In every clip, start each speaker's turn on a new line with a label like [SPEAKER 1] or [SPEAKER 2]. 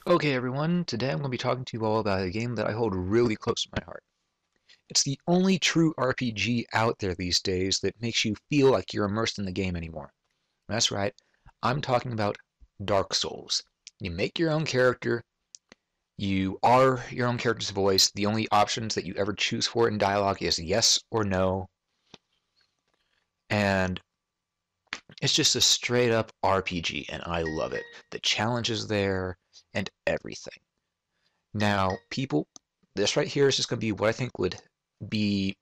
[SPEAKER 1] Okay, everyone, today I'm going to be talking to you all about a game that I hold really close to my heart. It's the only true RPG out there these days that makes you feel like you're immersed in the game anymore. That's right, I'm talking about Dark Souls. You make your own character, you are your own character's voice, the only options that you ever choose for in dialogue is yes or no, and it's just a straight up RPG, and I love it. The challenge is there, and everything. Now, people, this right here is just going to be what I think would be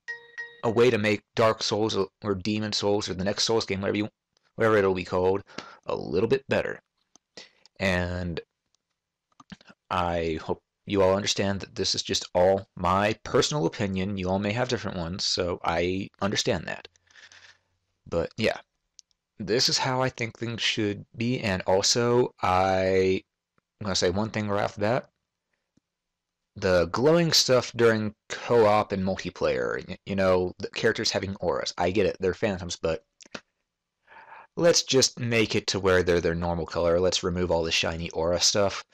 [SPEAKER 1] a way to make Dark Souls or Demon Souls or the next Souls game, whatever it'll be called, a little bit better. And I hope you all understand that this is just all my personal opinion. You all may have different ones, so I understand that. But yeah, this is how I think things should be. And also, I'm going to say one thing right off the bat. The glowing stuff during co-op and multiplayer, the characters having auras. I get it, they're phantoms, but let's just make it to where they're their normal color. Let's remove all the shiny aura stuff.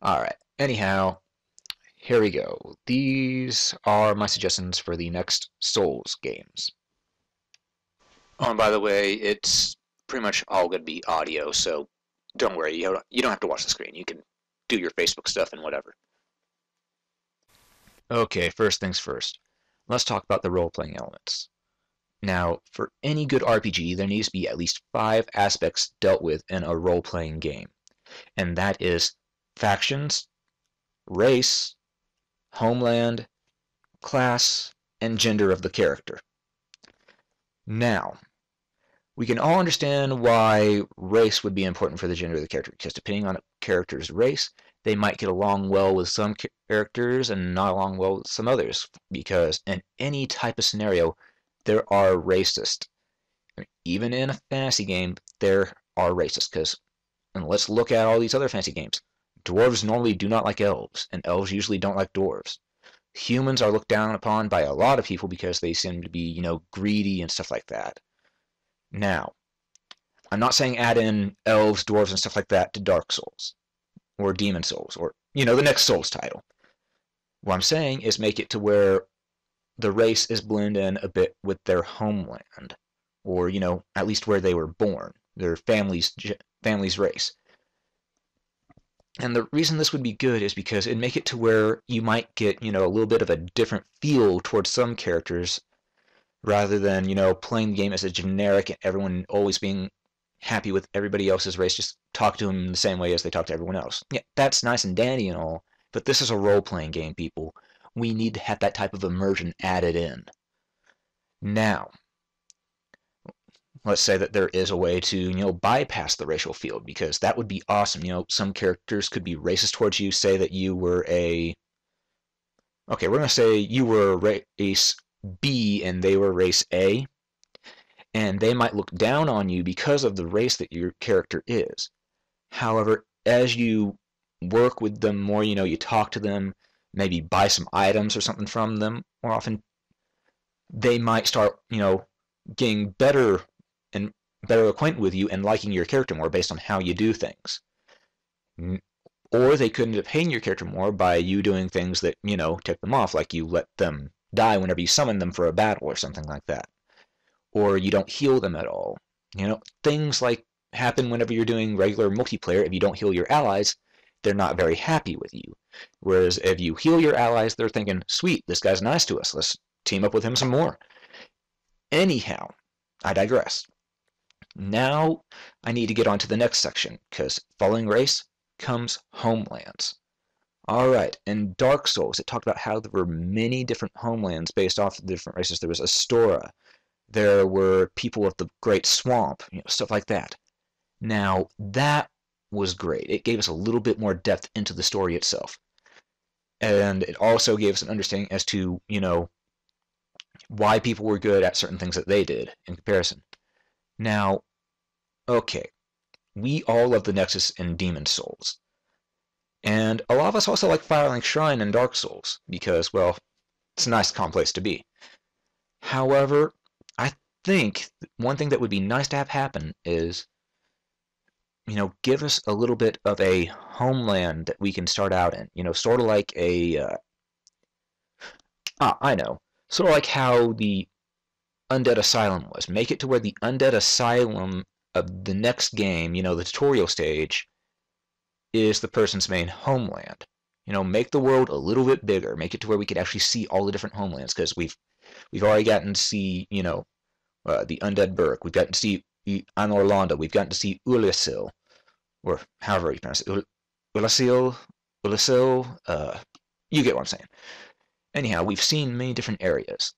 [SPEAKER 1] Alright, anyhow, here we go. These are my suggestions for the next Souls games. Oh, and by the way, it's pretty much all going to be audio, so don't worry, you don't have to watch the screen. You can do your Facebook stuff and whatever. Okay, first things first. Let's talk about the role-playing elements. Now, for any good RPG, there needs to be at least 5 aspects dealt with in a role-playing game, and that is factions, race, homeland, class, and gender of the character. Now, we can all understand why race would be important for the gender of the character, because depending on a character's race, they might get along well with some characters and not along well with some others, because in any type of scenario, there are racists. Even in a fantasy game, there are racists, because, and let's look at all these other fantasy games. Dwarves normally do not like elves, and elves usually don't like dwarves. Humans are looked down upon by a lot of people because they seem to be, greedy and stuff like that. Now, I'm not saying add in elves, dwarves, and stuff like that to Dark Souls, or Demon Souls, or, the next Souls title. What I'm saying is make it to where the race is blend in a bit with their homeland, or, at least where they were born, their family's race. And the reason this would be good is because it'd make it to where you might get, a little bit of a different feel towards some characters rather than, playing the game as a generic and everyone always being happy with everybody else's race, just talk to them the same way as they talk to everyone else. Yeah, that's nice and dandy and all, but this is a role-playing game, people. We need to have that type of immersion added in. Now, let's say that there is a way to, bypass the racial field, because that would be awesome. Some characters could be racist towards you, say that you were okay, we're going to say you were race B and they were race A, and they might look down on you because of the race that your character is. However, as you work with them more, you talk to them, maybe buy some items or something from them more often, they might start, getting better and better acquainted with you and liking your character more based on how you do things. Or they could end up hating your character more by you doing things that, tick them off, like you let them die whenever you summon them for a battle or something like that. Or you don't heal them at all. Things like happen whenever you're doing regular multiplayer. If you don't heal your allies, they're not very happy with you. Whereas if you heal your allies, they're thinking, sweet, this guy's nice to us. Let's team up with him some more. Anyhow, I digress. Now I need to get on to the next section, because following race comes homelands. Alright, in Dark Souls, it talked about how there were many different homelands based off of the different races. There was Astora, there were people of the Great Swamp, stuff like that. Now, that was great. It gave us a little bit more depth into the story itself. And it also gave us an understanding as to, why people were good at certain things that they did in comparison. Now, okay, we all love the Nexus in Demon Souls. And a lot of us also like Firelink Shrine in Dark Souls, because, well, it's a nice, calm place to be. However, I think one thing that would be nice to have happen is give us a little bit of a homeland that we can start out in. Sort of like I know, sort of like how the Undead Asylum was. Make it to where the Undead Asylum of the next game, the tutorial stage, is the person's main homeland. Make the world a little bit bigger. Make it to where we could actually see all the different homelands, because we've already gotten to see, the Undead Burg. We've gotten to see Anorlanda. We've gotten to see Ulasil, or however you pronounce it, Ulasil. You get what I'm saying. Anyhow, we've seen many different areas.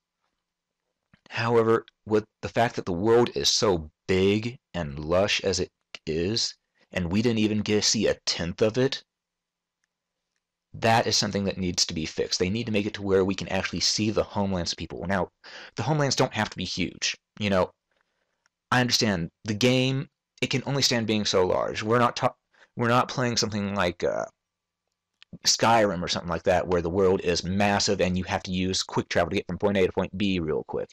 [SPEAKER 1] However, with the fact that the world is so big and lush as it is, and we didn't even get to see a tenth of it, that is something that needs to be fixed. They need to make it to where we can actually see the homelands of people. Now, the homelands don't have to be huge. I understand the game, it can only stand being so large. We're not playing something like Skyrim or something like that, where the world is massive and you have to use quick travel to get from point A to point B real quick.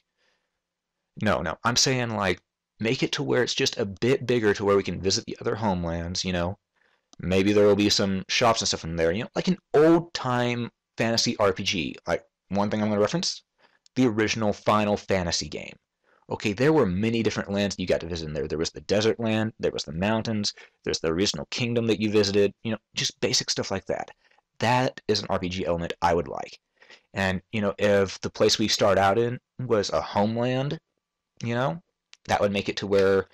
[SPEAKER 1] No, no. I'm saying, like, make it to where it's just a bit bigger to where we can visit the other homelands. Maybe there will be some shops and stuff in there, like an old-time fantasy RPG. Like, one thing I'm going to reference, the original Final Fantasy game. Okay, there were many different lands you got to visit in there. There was the desert land, there was the mountains, there's the original kingdom that you visited, just basic stuff like that. That is an RPG element I would like. And, if the place we start out in was a homeland, that would make it to where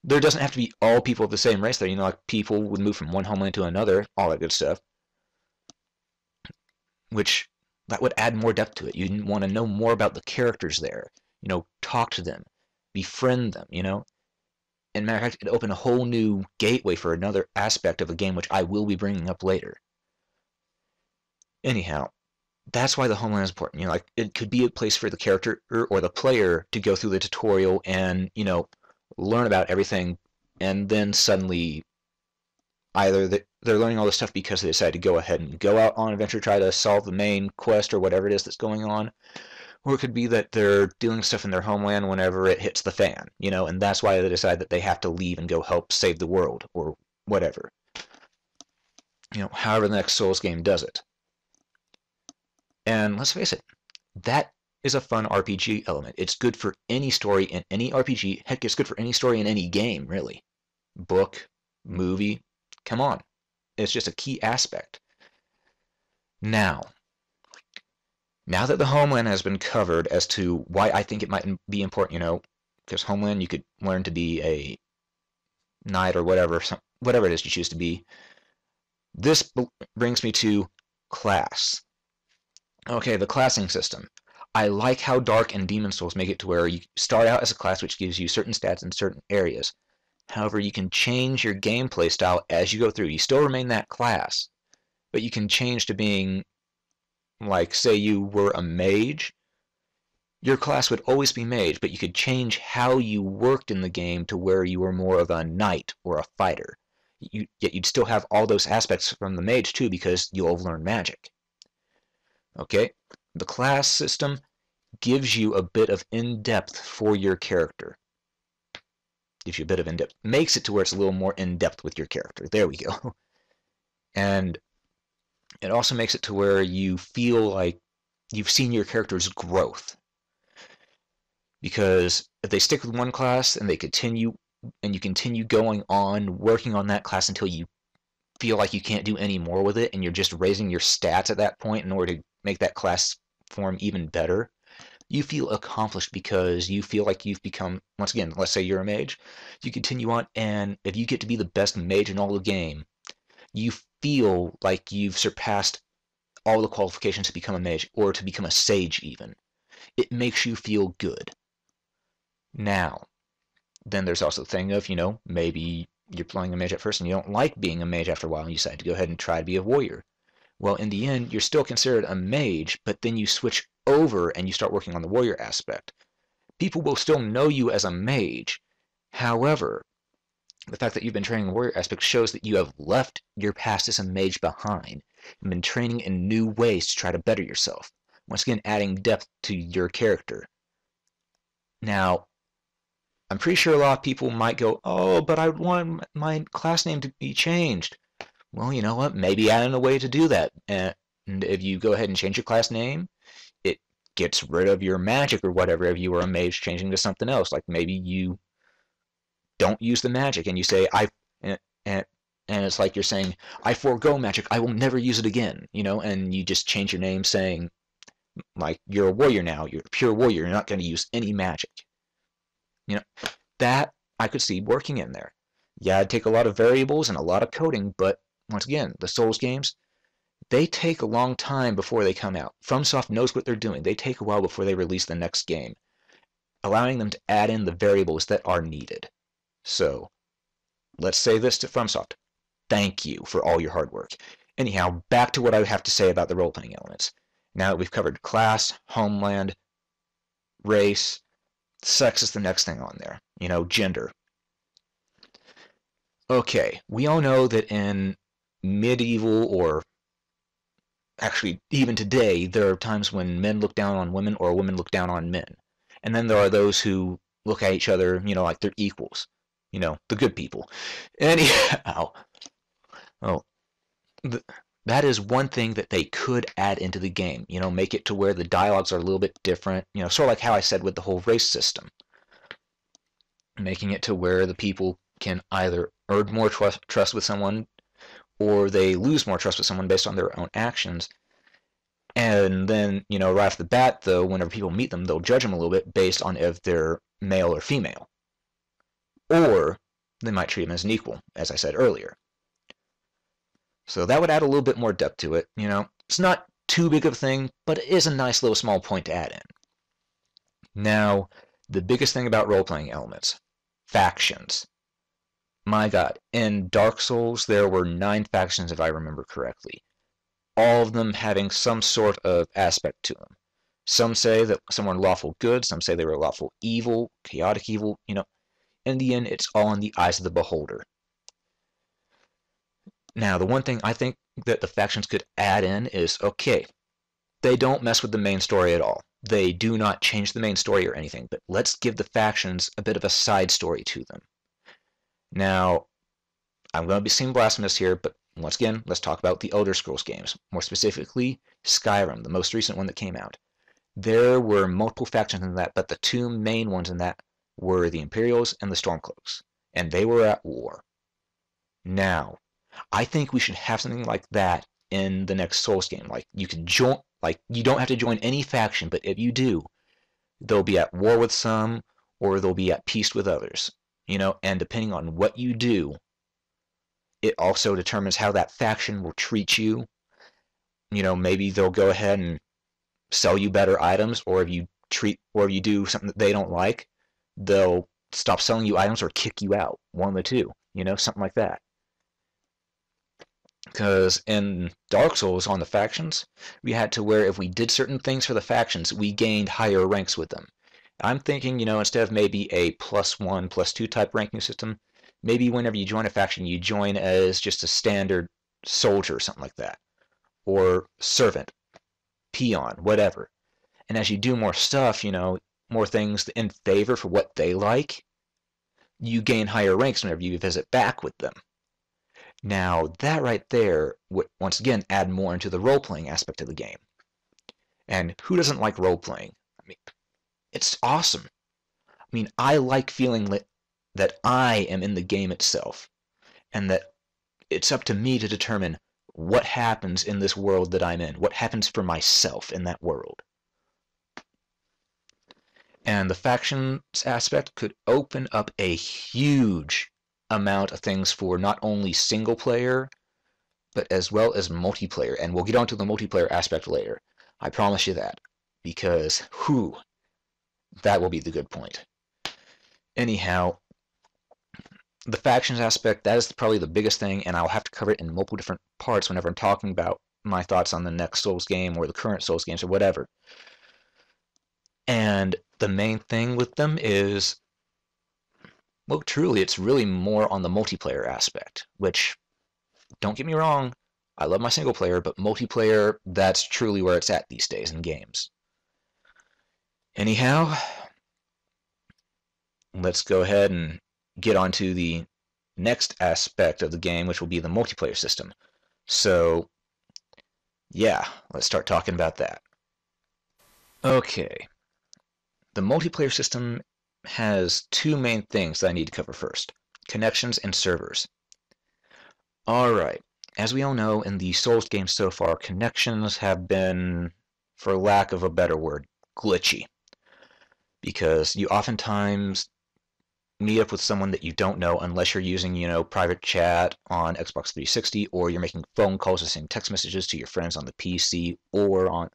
[SPEAKER 1] there doesn't have to be all people of the same race there. Like people would move from one homeland to another, all that good stuff. Which that would add more depth to it. You'd want to know more about the characters there. Talk to them, befriend them. And matter of fact, it opened a whole new gateway for another aspect of the game, which I will be bringing up later. Anyhow, that's why the homeland is important. Like it could be a place for the character or the player to go through the tutorial and learn about everything, and then suddenly either they're learning all this stuff because they decide to go ahead and go out on an adventure, try to solve the main quest or whatever it is that's going on, or it could be that they're doing stuff in their homeland whenever it hits the fan, and that's why they decide that they have to leave and go help save the world or whatever. However the next Souls game does it. And let's face it, that is a fun RPG element. It's good for any story in any RPG. Heck, it's good for any story in any game, really. Book, movie, come on. It's just a key aspect. Now that the homeland has been covered as to why I think it might be important, because homeland, you could learn to be a knight or whatever it is you choose to be. This brings me to class. Okay, the classing system. I like how Dark and Demon Souls make it to where you start out as a class which gives you certain stats in certain areas. However, you can change your gameplay style as you go through. You still remain that class, but you can change to being, like, say you were a mage. Your class would always be mage, but you could change how you worked in the game to where you were more of a knight or a fighter. Yet you'd still have all those aspects from the mage too, because you'll have learned magic. Okay, the class system gives you a bit of in-depth for your character. Gives you a bit of in-depth. Makes it to where it's a little more in-depth with your character. There we go. And it also makes it to where you feel like you've seen your character's growth. Because if they stick with one class and you continue going on working on that class until you feel like you can't do any more with it, and you're just raising your stats at that point in order to make that class form even better, you feel accomplished because you feel like you've become, once again, let's say you're a mage, you continue on, and if you get to be the best mage in all the game, you feel like you've surpassed all the qualifications to become a mage, or to become a sage even. It makes you feel good. Now, then there's also the thing of, maybe you're playing a mage at first and you don't like being a mage after a while, and you decide to go ahead and try to be a warrior. Well, in the end, you're still considered a mage, but then you switch over and you start working on the warrior aspect. People will still know you as a mage. However, the fact that you've been training the warrior aspect shows that you have left your past as a mage behind and been training in new ways to try to better yourself. Once again, adding depth to your character. Now, I'm pretty sure a lot of people might go, oh, but I want my class name to be changed. Well, you know what? Maybe add in a way to do that. And if you go ahead and change your class name, it gets rid of your magic or whatever if you were a mage changing to something else. Like maybe you don't use the magic and you say, and, and, and it's like you're saying, I forego magic, I will never use it again, you know, and you just change your name saying, like, you're a warrior now, you're a pure warrior, you're not going to use any magic. You know, that I could see working in there. Yeah, it'd take a lot of variables and a lot of coding, but once again, the Souls games, they take a long time before they come out. FromSoft knows what they're doing. They take a while before they release the next game, allowing them to add in the variables that are needed. So, let's say this to FromSoft. Thank you for all your hard work. Anyhow, back to what I have to say about the role-playing elements. Now that we've covered class, homeland, race, sex is the next thing on there. You know, gender. Okay, we all know that in medieval, or actually even today, there are times when men look down on women or women look down on men. And then there are those who look at each other, you know, like they're equals. You know, the good people. Anyhow, oh, that is one thing that they could add into the game. You know, make it to where the dialogues are a little bit different. You know, sort of like how I said with the whole race system. Making it to where the people can either earn more trust with someone or they lose more trust with someone based on their own actions. And then, you know, right off the bat, though, whenever people meet them, they'll judge them a little bit based on if they're male or female. Or they might treat them as an equal, as I said earlier. So that would add a little bit more depth to it. You know, it's not too big of a thing, but it is a nice little small point to add in. Now, the biggest thing about role-playing elements, factions. My God, in Dark Souls, there were 9 factions if I remember correctly. All of them having some sort of aspect to them. Some say that some were lawful good, some say they were lawful evil, chaotic evil, you know. In the end, it's all in the eyes of the beholder. Now, the one thing I think that the factions could add in is, okay, they don't mess with the main story at all. They do not change the main story or anything, but let's give the factions a bit of a side story to them. Now, I'm going to seem blasphemous here, but once again, let's talk about the Elder Scrolls games, more specifically Skyrim, the most recent one that came out. There were multiple factions in that, but the 2 main ones in that were the Imperials and the Stormcloaks, and they were at war. Now, I think we should have something like that in the next Souls game. Like, you can join, like, you don't have to join any faction, but if you do, they'll be at war with some, or they'll be at peace with others. You know, and depending on what you do, it also determines how that faction will treat you. You know, maybe they'll go ahead and sell you better items, or if you do something that they don't like, they'll stop selling you items or kick you out. One of the two, you know, something like that. Because in Dark Souls on the factions, we had to where if we did certain things for the factions, we gained higher ranks with them. I'm thinking, you know, instead of maybe a +1, +2 type ranking system, maybe whenever you join a faction, you join as just a standard soldier or something like that. Or servant, peon, whatever. And as you do more stuff, you know, more things in favor for what they like, you gain higher ranks whenever you visit back with them. Now, that right there would, once again, add more into the role-playing aspect of the game. And who doesn't like role-playing? I mean, it's awesome. I mean, I like feeling that I am in the game itself, and that it's up to me to determine what happens in this world that I'm in, what happens for myself in that world. And the factions aspect could open up a huge amount of things for not only single player, but as well as multiplayer. And we'll get onto the multiplayer aspect later. I promise you that. Because, that will be the good point. Anyhow, the factions aspect, that is probably the biggest thing, and I'll have to cover it in multiple different parts whenever I'm talking about my thoughts on the next Souls game or the current Souls games or whatever. And the main thing with them is, well, truly, it's really more on the multiplayer aspect, which, don't get me wrong, I love my single player, but multiplayer, that's truly where it's at these days in games. Anyhow, let's go ahead and get on to the next aspect of the game, which will be the multiplayer system. So, yeah, let's start talking about that. Okay, the multiplayer system has two main things that I need to cover first: connections and servers. Alright, as we all know, in the Souls games so far, connections have been, for lack of a better word, glitchy. Because you oftentimes meet up with someone that you don't know unless you're using, private chat on Xbox 360, or you're making phone calls or sending text messages to your friends on the PC or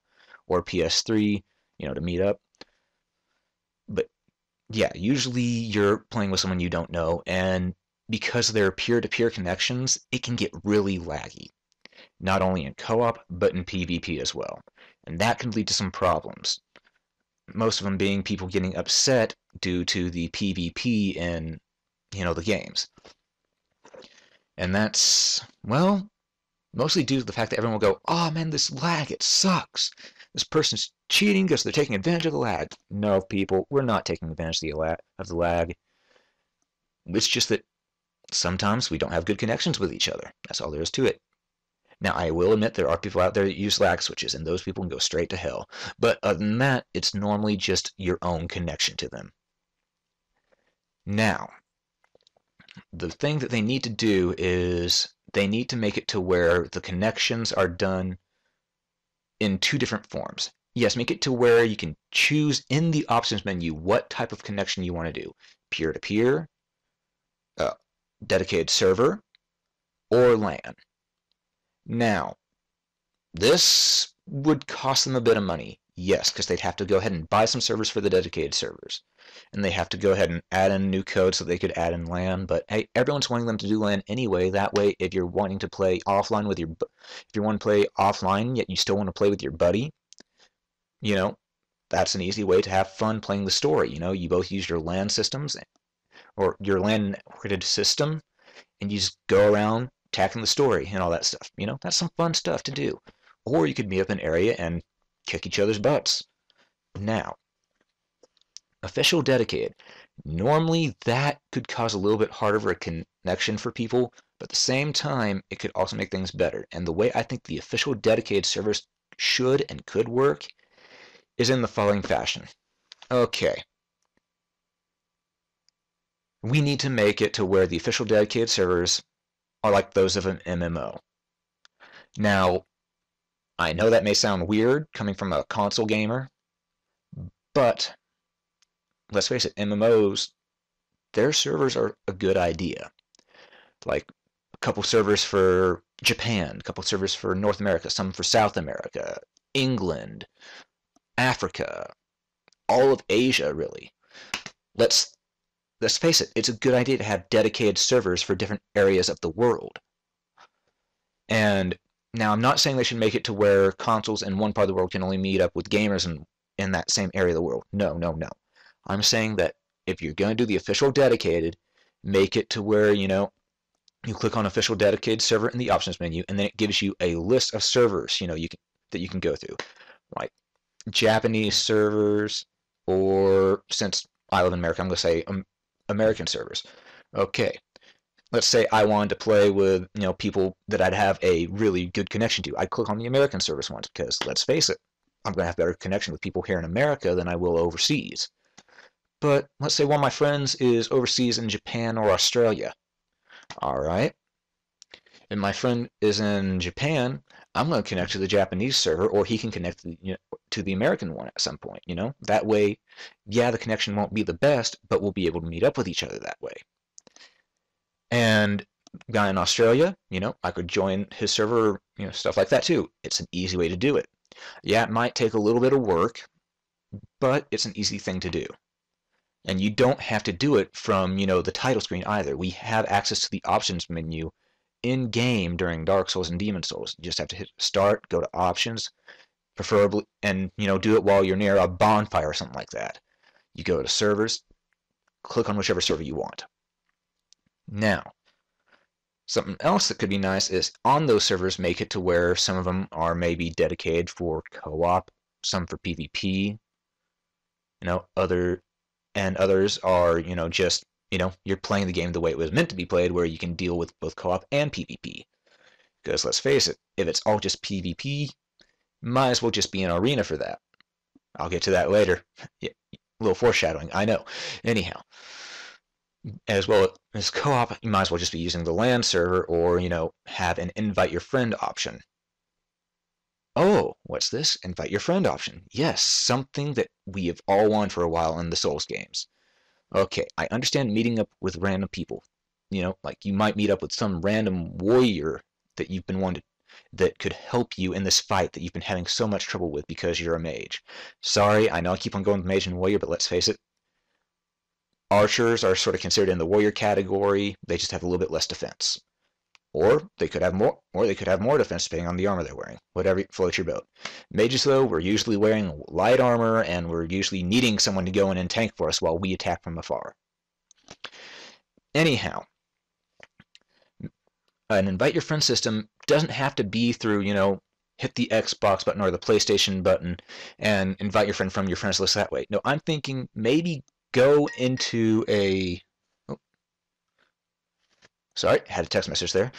[SPEAKER 1] PS3, to meet up. But yeah, usually you're playing with someone you don't know, and because they're peer-to-peer connections, it can get really laggy, not only in co-op, but in PvP as well. And that can lead to some problems. Most of them being people getting upset due to the PvP in, the games. And that's, well, mostly due to the fact that everyone will go, oh man, this lag, it sucks. This person's cheating because they're taking advantage of the lag. No, people, we're not taking advantage of the lag. It's just that sometimes we don't have good connections with each other. That's all there is to it. Now, I will admit there are people out there that use lag switches, and those people can go straight to hell. But other than that, it's normally just your own connection to them. Now, the thing that they need to do is they need to make it to where the connections are done in two different forms. Yes, make it to where you can choose in the options menu what type of connection you want to do. Peer-to-peer, dedicated server, or LAN. Now, this would cost them a bit of money. Yes, because they'd have to go ahead and buy some servers for the dedicated servers. And they have to go ahead and add in new code so they could add in LAN. But hey, everyone's wanting them to do LAN anyway. That way, if you're wanting to play offline with if you want to play offline yet you still want to play with your buddy, that's an easy way to have fun playing the story. You both use your LAN systems or your LAN networked system, and you just go around attacking the story and all that stuff. That's some fun stuff to do. Or you could meet up in an area and kick each other's butts. Now, official dedicated. Normally that could cause a little bit harder of a connection for people, but at the same time, it could also make things better. And the way I think the official dedicated servers should and could work is in the following fashion. Okay. We need to make it to where the official dedicated servers are like those of an MMO. Now, I know that may sound weird coming from a console gamer, but let's face it, MMOs, their servers are a good idea. Like a couple servers for Japan, a couple servers for North America, some for South America, England, Africa, all of Asia, really. Let's face it, it's a good idea to have dedicated servers for different areas of the world. And now, I'm not saying they should make it to where consoles in one part of the world can only meet up with gamers in that same area of the world. No, no, no. I'm saying that if you're going to do the official dedicated, make it to where, you click on official dedicated server in the options menu, and then it gives you a list of servers, that you can go through. Like Japanese servers, or since I live in America, I'm going to say American servers. Okay. Let's say I wanted to play with, people that I'd have a really good connection to. I'd click on the American service ones because, let's face it, I'm going to have better connection with people here in America than I will overseas. But let's say one of my friends is overseas in Japan or Australia. All right. If my friend is in Japan, I'm going to connect to the Japanese server, or he can connect to the American one at some point. That way, yeah, the connection won't be the best, but we'll be able to meet up with each other that way. And guy in Australia, I could join his server, stuff like that too. It's an easy way to do it. Yeah, it might take a little bit of work, but it's an easy thing to do. And you don't have to do it from, the title screen either. We have access to the options menu in-game during Dark Souls and Demon Souls. You just have to hit start, go to options, preferably, and, do it while you're near a bonfire or something like that. You go to servers, click on whichever server you want. Now, something else that could be nice is on those servers make it to where some of them are maybe dedicated for co-op, some for PvP, and others are, just, you're playing the game the way it was meant to be played, where you can deal with both co-op and PvP. Because let's face it, if it's all just PvP, might as well just be an arena for that. I'll get to that later. Yeah, a little foreshadowing, I know. Anyhow, as well as co-op, you might as well just be using the LAN server or, have an invite your friend option. Oh, what's this? Invite your friend option. Yes, something that we have all wanted for a while in the Souls games. Okay, I understand meeting up with random people. Like you might meet up with some random warrior that you've been wanted that could help you in this fight that you've been having so much trouble with because you're a mage. Sorry, I know I keep on going with mage and warrior, but let's face it, archers are sort of considered in the warrior category. They just have a little bit less defense. Or they could have more defense depending on the armor they're wearing. Whatever floats your boat. Mages, though, we're usually wearing light armor, and we're usually needing someone to go in and tank for us while we attack from afar. Anyhow, an invite your friend system doesn't have to be through, hit the Xbox button or the PlayStation button and invite your friend from your friends list that way. No, I'm thinking maybe go into a... Sorry, had a text message there.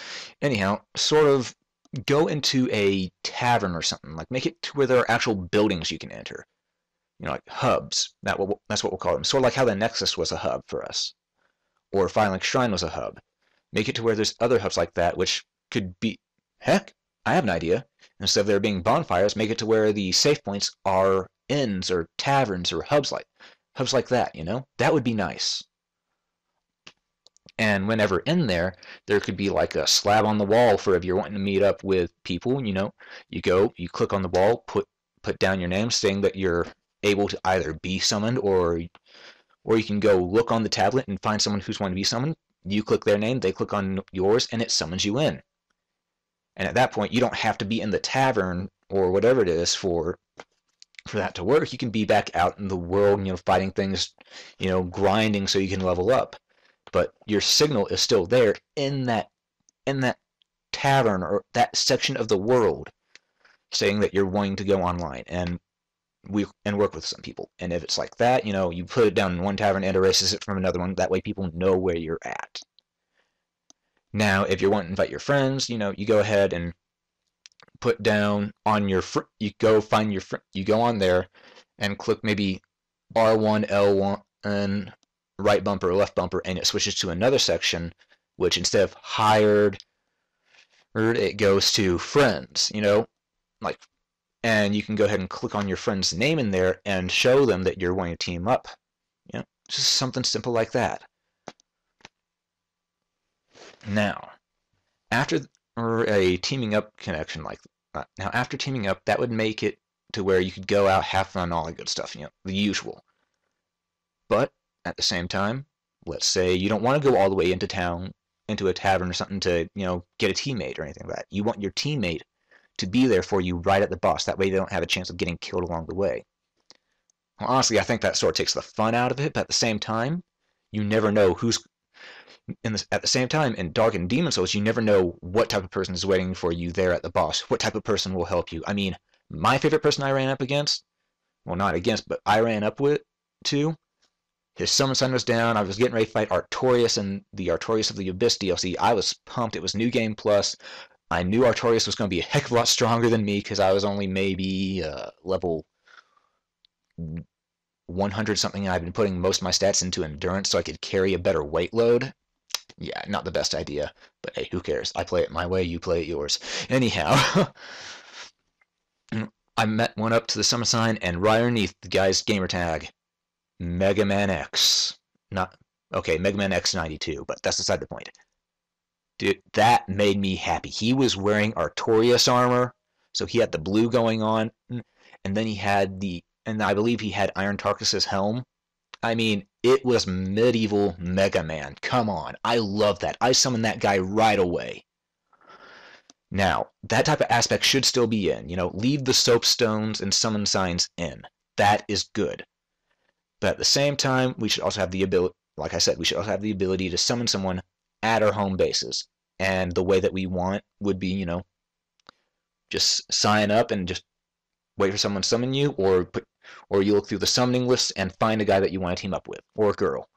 [SPEAKER 1] Anyhow, sort of go into a tavern or something. Like make it to where there are actual buildings you can enter. Like hubs. That's what we'll call them. Sort of like how the Nexus was a hub for us. Or Firelink Shrine was a hub. Make it to where there's other hubs like that, which could be... Heck, I have an idea. Instead of there being bonfires, make it to where the safe points are inns or taverns or hubs like that, That would be nice. And whenever in there could be like a slab on the wall for if you're wanting to meet up with people, you go, you click on the wall, put down your name saying that you're able to either be summoned or you can go look on the tablet and find someone who's wanting to be summoned. You click their name, they click on yours, and it summons you in. And at that point, you don't have to be in the tavern or whatever it is for that to work. You can be back out in the world, fighting things, grinding so you can level up. But your signal is still there in that tavern or that section of the world, saying that you're wanting to go online and work with some people. And if it's like that, you put it down in one tavern and erases it from another one. That way, people know where you're at. Now, if you want to invite your friends, you go ahead and put down on your you go find your you go on there and click maybe R1, L1, and right bumper or left bumper, and it switches to another section, which instead of hired, it goes to friends, and you can go ahead and click on your friend's name in there and show them that you're wanting to team up. Just something simple like that. Now, after a teaming up connection like that, after teaming up, that would make it to where you could go out, have fun, all that good stuff, the usual. But at the same time, let's say you don't want to go all the way into town, into a tavern or something to, get a teammate or anything like that. You want your teammate to be there for you right at the boss. That way they don't have a chance of getting killed along the way. Well, honestly, I think that sort of takes the fun out of it, but at the same time, you never know who's... at the same time, in Dark and Demon Souls, you never know what type of person is waiting for you there at the boss. What type of person will help you. I mean, my favorite person I ran up against, well, not against, but I ran up to, his summon sign was down. I was getting ready to fight Artorias in the Artorias of the Abyss DLC. I was pumped. It was New Game Plus. I knew Artorias was going to be a heck of a lot stronger than me because I was only maybe level 100 something. I've been putting most of my stats into endurance so I could carry a better weight load. Yeah, not the best idea, but hey, who cares? I play it my way, you play it yours. Anyhow, I went up to the summon sign, and right underneath the guy's gamertag, Mega Man X. Mega Man X92, but that's beside the point. Dude, that made me happy. He was wearing Artorias armor, so he had the blue going on, and then he had and I believe he had Iron Tarkus's helm. I mean, it was medieval Mega Man. Come on, I love that. I summoned that guy right away. Now, that type of aspect should still be in. Leave the soapstones and summon signs in. That is good. But at the same time, we should also have the ability, like I said, we should also have the ability to summon someone at our home bases. And the way that we want would be, just sign up and just wait for someone to summon you, or or you look through the summoning list and find a guy that you want to team up with, or a girl.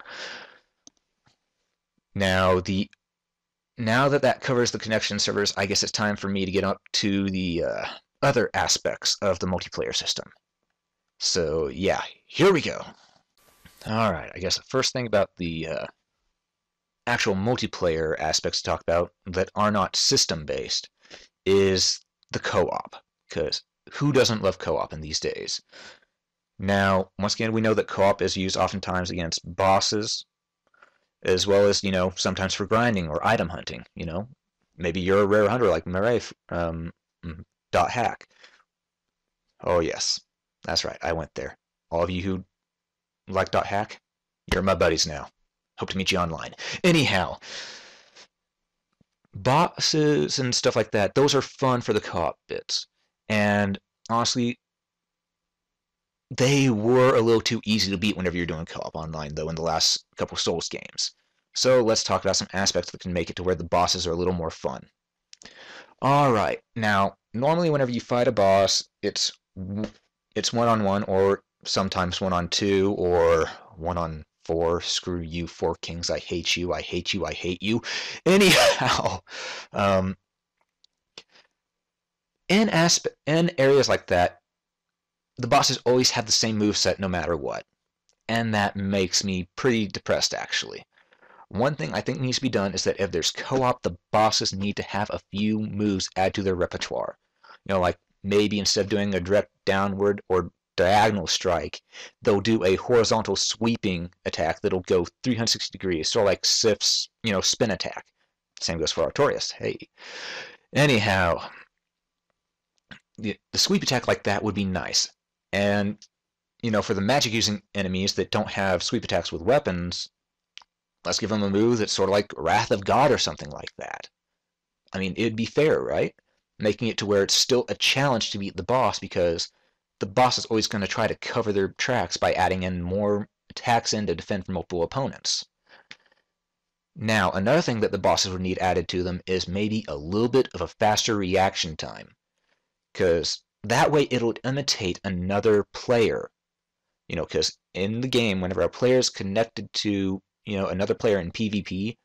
[SPEAKER 1] Now, now that that covers the connection servers, I guess it's time for me to get up to the other aspects of the multiplayer system. So yeah, here we go. All right, I guess the first thing about the actual multiplayer aspects to talk about that are not system-based is the co-op, because who doesn't love co-op in these days? Now, once again, we know that co-op is used oftentimes against bosses, as well as, sometimes for grinding or item hunting, Maybe you're a rare hunter like Mireille Dot Hack. Oh, yes, that's right, I went there. All of you who like Dot Hack, you're my buddies now. Hope to meet you online. Anyhow, bosses and stuff like that, those are fun for the co-op bits. And honestly, they were a little too easy to beat whenever you're doing co-op online, though, in the last couple Souls games. So let's talk about some aspects that can make it to where the bosses are a little more fun. Alright, now, normally whenever you fight a boss, it's one-on-one, or sometimes one-on-two, or one-on-four. Screw you, Four Kings, I hate you, I hate you, I hate you. Anyhow, in areas like that, the bosses always have the same moveset no matter what. And that makes me pretty depressed, actually. One thing I think needs to be done is that if there's co-op, the bosses need to have a few moves added to their repertoire. Like maybe instead of doing a direct downward or diagonal strike, they'll do a horizontal sweeping attack that'll go 360 degrees, sort of like Sif's, spin attack. Same goes for Artorias. Hey. Anyhow, the sweep attack like that would be nice. And, for the magic-using enemies that don't have sweep attacks with weapons, let's give them a move that's sort of like Wrath of God or something like that. I mean, it'd be fair, right? Making it to where it's still a challenge to beat the boss, because the boss is always going to try to cover their tracks by adding in more attacks in to defend from multiple opponents. Now, another thing that the bosses would need added to them is maybe a little bit of a faster reaction time, because that way it'll imitate another player. Because in the game, whenever a player is connected to, another player in PvP,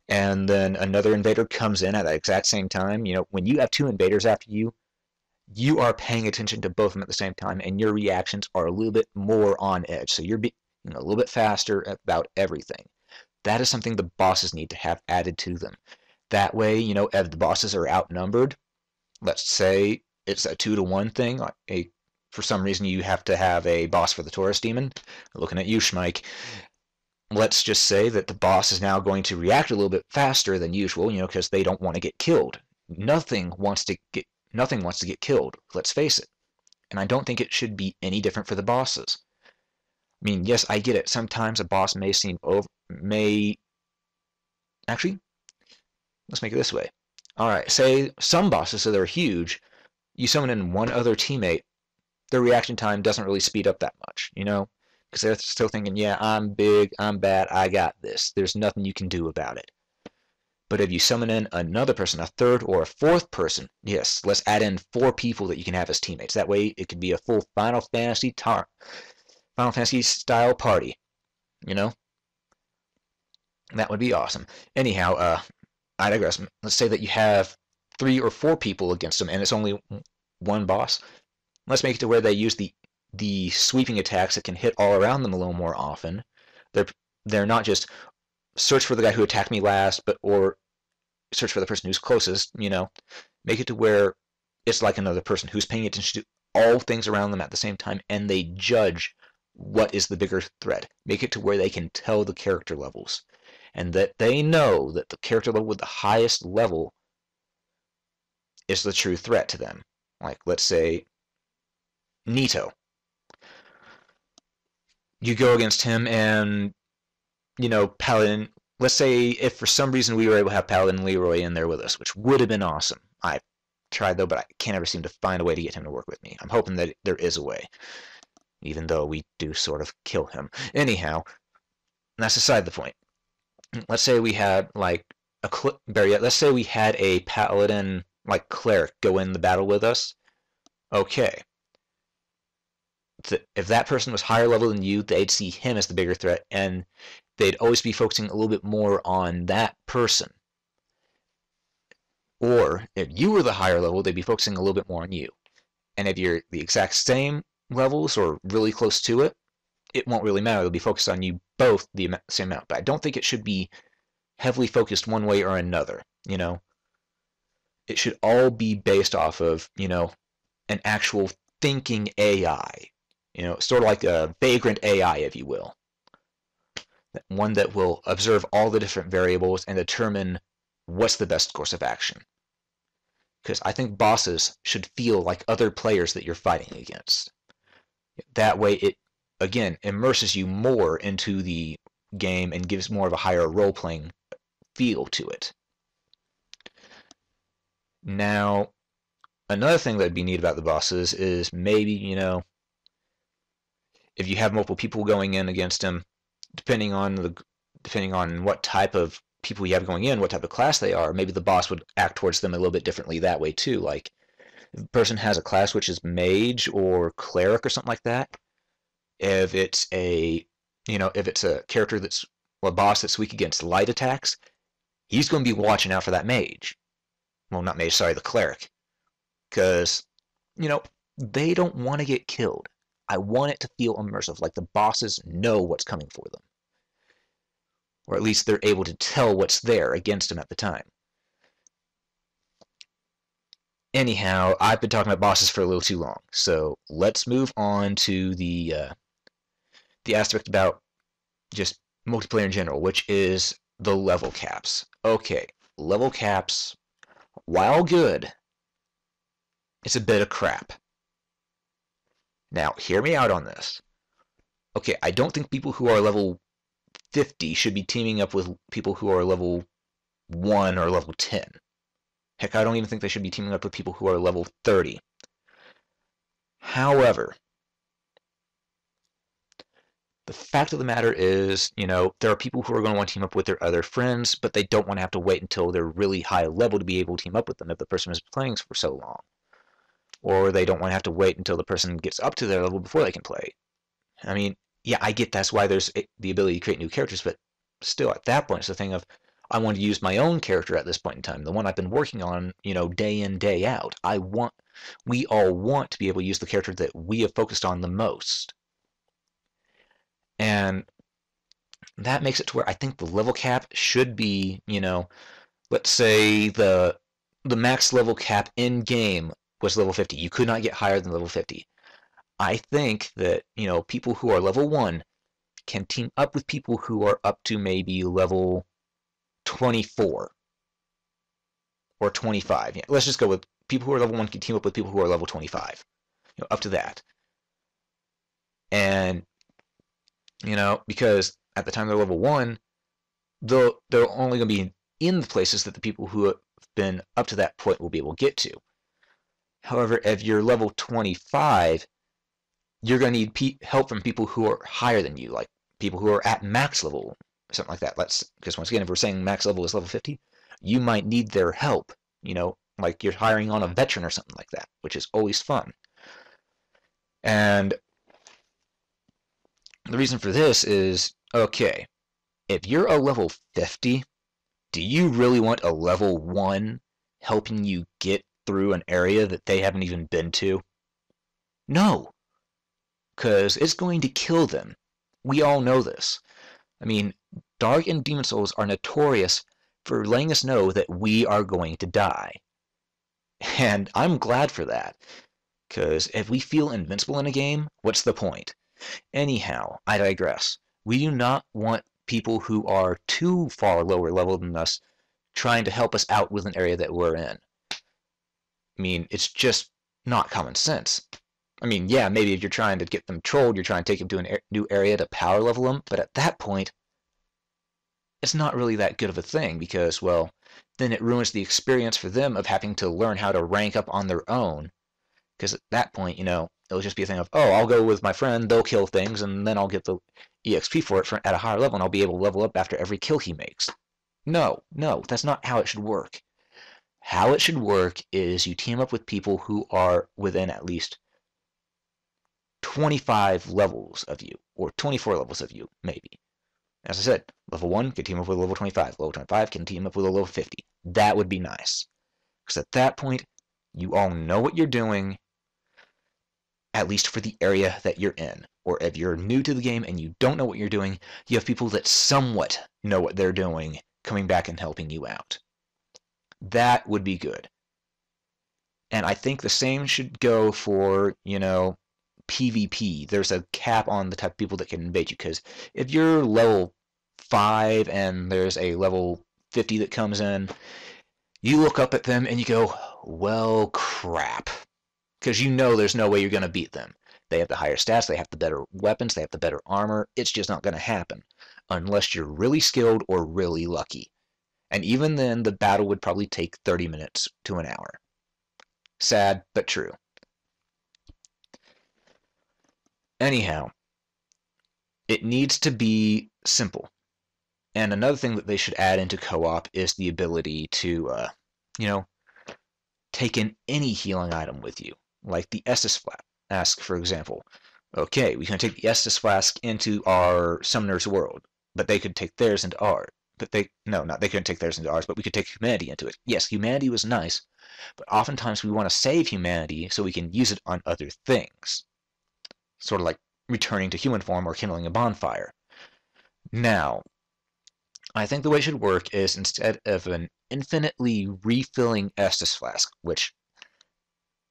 [SPEAKER 1] and then another invader comes in at the exact same time, when you have two invaders after you, you are paying attention to both of them at the same time, and your reactions are a little bit more on edge. So you're a little bit faster about everything. That is something the bosses need to have added to them. That way, if the bosses are outnumbered, let's say it's a 2-to-1 thing, for some reason you have to have a boss for the Taurus Demon. Looking at you, Schmike. Let's just say that the boss is now going to react a little bit faster than usual, because they don't want to get killed. Nothing wants to get killed, let's face it. And I don't think it should be any different for the bosses. I mean, yes, I get it. Sometimes a boss Actually, let's make it this way. Alright, say some bosses, so they're huge, you summon in one other teammate, their reaction time doesn't really speed up that much, because they're still thinking, yeah, I'm big, I'm bad, I got this. There's nothing you can do about it. But if you summon in another person, a third or a fourth person, yes, let's add in 4 people that you can have as teammates. That way it could be a full Final Fantasy style party, That would be awesome. Anyhow, I digress. Let's say that you have 3 or 4 people against them, and it's only one boss. Let's make it to where they use the sweeping attacks that can hit all around them a little more often. They're not just search for the guy who attacked me last, or search for the person who's closest, Make it to where it's like another person who's paying attention to all things around them at the same time, and they judge what is the bigger threat. Make it to where they can tell the character levels, and that they know that the character level with the highest level is the true threat to them. Like, let's say, Nito. You go against him and, Paladin. Let's say if for some reason we were able to have Paladin Leroy in there with us, which would have been awesome. I tried though, but I can't ever seem to find a way to get him to work with me. I'm hoping that there is a way, even though we do sort of kill him. Anyhow, that's aside the point. Let's say we had like let's say we had a Paladin like cleric go in the battle with us. Okay. if that person was higher level than you, they'd see him as the bigger threat, and they'd always be focusing a little bit more on that person. Or if you were the higher level, they'd be focusing a little bit more on you. And if you're the exact same levels or really close to it, it won't really matter. They'll be focused on you both the same amount. But I don't think it should be heavily focused one way or another. It should all be based off of, an actual thinking AI. Sort of like a vagrant AI, if you will. One that will observe all the different variables and determine what's the best course of action. Because I think bosses should feel like other players that you're fighting against. That way it, again, immerses you more into the game and gives more of a higher role-playing feel to it. Now, another thing that'd be neat about the bosses is maybe, if you have multiple people going in against him, depending on what type of people you have going in, what type of class they are, maybe the boss would act towards them a little bit differently that way too. Like if the person has a class which is mage or cleric or something like that, if it's a character that's a boss that's weak against light attacks, he's going to be watching out for that mage. Well, not mage, sorry, the cleric. Because, they don't want to get killed. I want it to feel immersive, like the bosses know what's coming for them. Or at least they're able to tell what's there against them at the time. Anyhow, I've been talking about bosses for a little too long, so let's move on to the aspect about just multiplayer in general, which is the level caps. Okay, level caps, while good, it's a bit of crap. Now, hear me out on this. Okay, I don't think people who are level 50 should be teaming up with people who are level 1 or level 10. Heck, I don't even think they should be teaming up with people who are level 30. However, the fact of the matter is, there are people who are going to want to team up with their other friends, but they don't want to have to wait until they're really high level to be able to team up with them if the person is playing for so long. Or they don't want to have to wait until the person gets up to their level before they can play. I mean, yeah, I get that's why there's the ability to create new characters, but still at that point it's the thing of, I want to use my own character at this point in time, the one I've been working on, day in, day out. We all want to be able to use the character that we have focused on the most. And that makes it to where I think the level cap should be, let's say the max level cap in game was level 50. You could not get higher than level 50. I think that, people who are level 1 can team up with people who are up to maybe level 24 or 25. Yeah, let's just go with people who are level 1 can team up with people who are level 25. Up to that. And, because at the time they're level 1, they're only going to be in the places that the people who have been up to that point will be able to get to. However, if you're level 25, you're going to need help from people who are higher than you, like people who are at max level, something like that. Because once again, if we're saying max level is level 50, you might need their help, like you're hiring on a veteran or something like that, which is always fun. And the reason for this is, okay, if you're a level 50, do you really want a level 1 helping you get through an area that they haven't even been to? No, because it's going to kill them. We all know this. I mean, Dark and Demon Souls are notorious for letting us know that we are going to die. And I'm glad for that, because if we feel invincible in a game, what's the point? Anyhow, I digress. We do not want people who are too far lower level than us trying to help us out with an area that we're in. I mean, it's just not common sense. I mean, yeah, maybe if you're trying to get them trolled, you're trying to take them to a new area to power level them, but at that point, it's not really that good of a thing because, well, then it ruins the experience for them of having to learn how to rank up on their own. Because at that point, it'll just be a thing of, oh, I'll go with my friend, they'll kill things, and then I'll get the EXP for it at a higher level, and I'll be able to level up after every kill he makes. No, that's not how it should work. How it should work is you team up with people who are within at least 25 levels of you, or 24 levels of you, maybe. As I said, level 1 can team up with a level 25. Level 25 can team up with a level 50. That would be nice. Because at that point, you all know what you're doing, at least for the area that you're in. Or if you're new to the game and you don't know what you're doing, you have people that somewhat know what they're doing coming back and helping you out. That would be good. And I think the same should go for, PvP. There's a cap on the type of people that can invade you, because if you're level 5 and there's a level 50 that comes in, you look up at them and you go, well, crap. Because you know there's no way you're going to beat them. They have the higher stats, they have the better weapons, they have the better armor. It's just not going to happen unless you're really skilled or really lucky. And even then, the battle would probably take 30 minutes to an hour. Sad, but true. Anyhow, it needs to be simple. And another thing that they should add into co-op is the ability to, take in any healing item with you, like the Estus Flask, for example. Okay, we can take the Estus Flask into our Summoner's World, but they could take theirs into ours. But they couldn't take theirs into ours, but we could take humanity into it. Yes, humanity was nice, but oftentimes we want to save humanity so we can use it on other things. Sort of like returning to human form or kindling a bonfire. Now, I think the way it should work is instead of an infinitely refilling Estus Flask, which,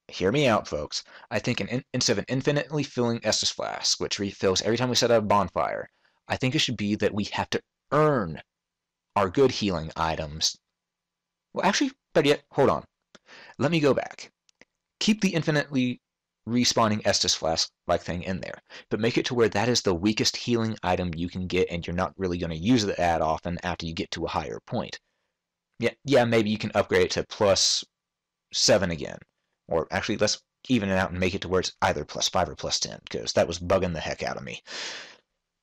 [SPEAKER 1] hear me out, folks, I think instead of an infinitely filling Estus Flask, which refills every time we set up a bonfire, I think it should be that we have to earn our good healing items. Well, actually, better yet, hold on. Let me go back. Keep the infinitely respawning Estus Flask-like thing in there, but make it to where that is the weakest healing item you can get, and you're not really going to use it that often after you get to a higher point. Yeah, maybe you can upgrade it to +7 again. Or actually, let's even it out and make it to where it's either +5 or +10, because that was bugging the heck out of me.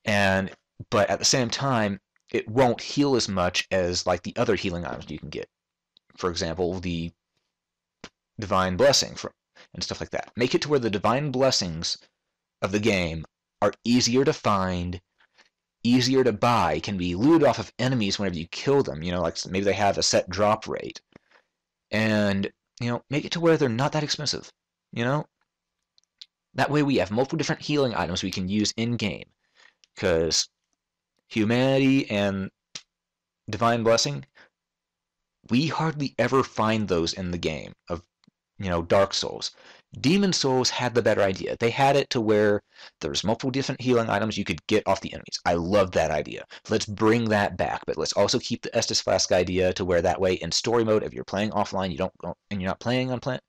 [SPEAKER 1] But at the same time, it won't heal as much as like the other healing items you can get. For example, the Divine Blessing and stuff like that. Make it to where the Divine Blessings of the game are easier to find, easier to buy, can be looted off of enemies whenever you kill them. Like maybe they have a set drop rate. And, make it to where they're not that expensive. That way we have multiple different healing items we can use in-game. Because humanity and Divine Blessing, we hardly ever find those in the game of, Dark Souls. Demon Souls had the better idea. They had it to where there's multiple different healing items you could get off the enemies. I love that idea. Let's bring that back, but let's also keep the Estus Flask idea to where that way in story mode, if you're playing offline, and you're not planning on playing.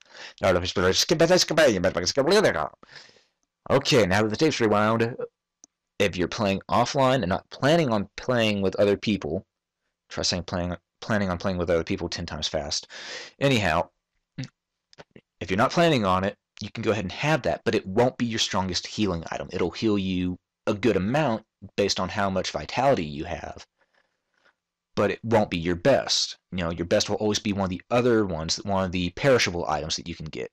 [SPEAKER 1] Okay, now that the tape's rewound, if you're playing offline and not planning on playing with other people, try saying planning on playing with other people 10 times fast. Anyhow, if you're not planning on it, you can go ahead and have that, but it won't be your strongest healing item. It'll heal you a good amount based on how much vitality you have, but it won't be your best. Your best will always be one of the other ones, one of the perishable items that you can get,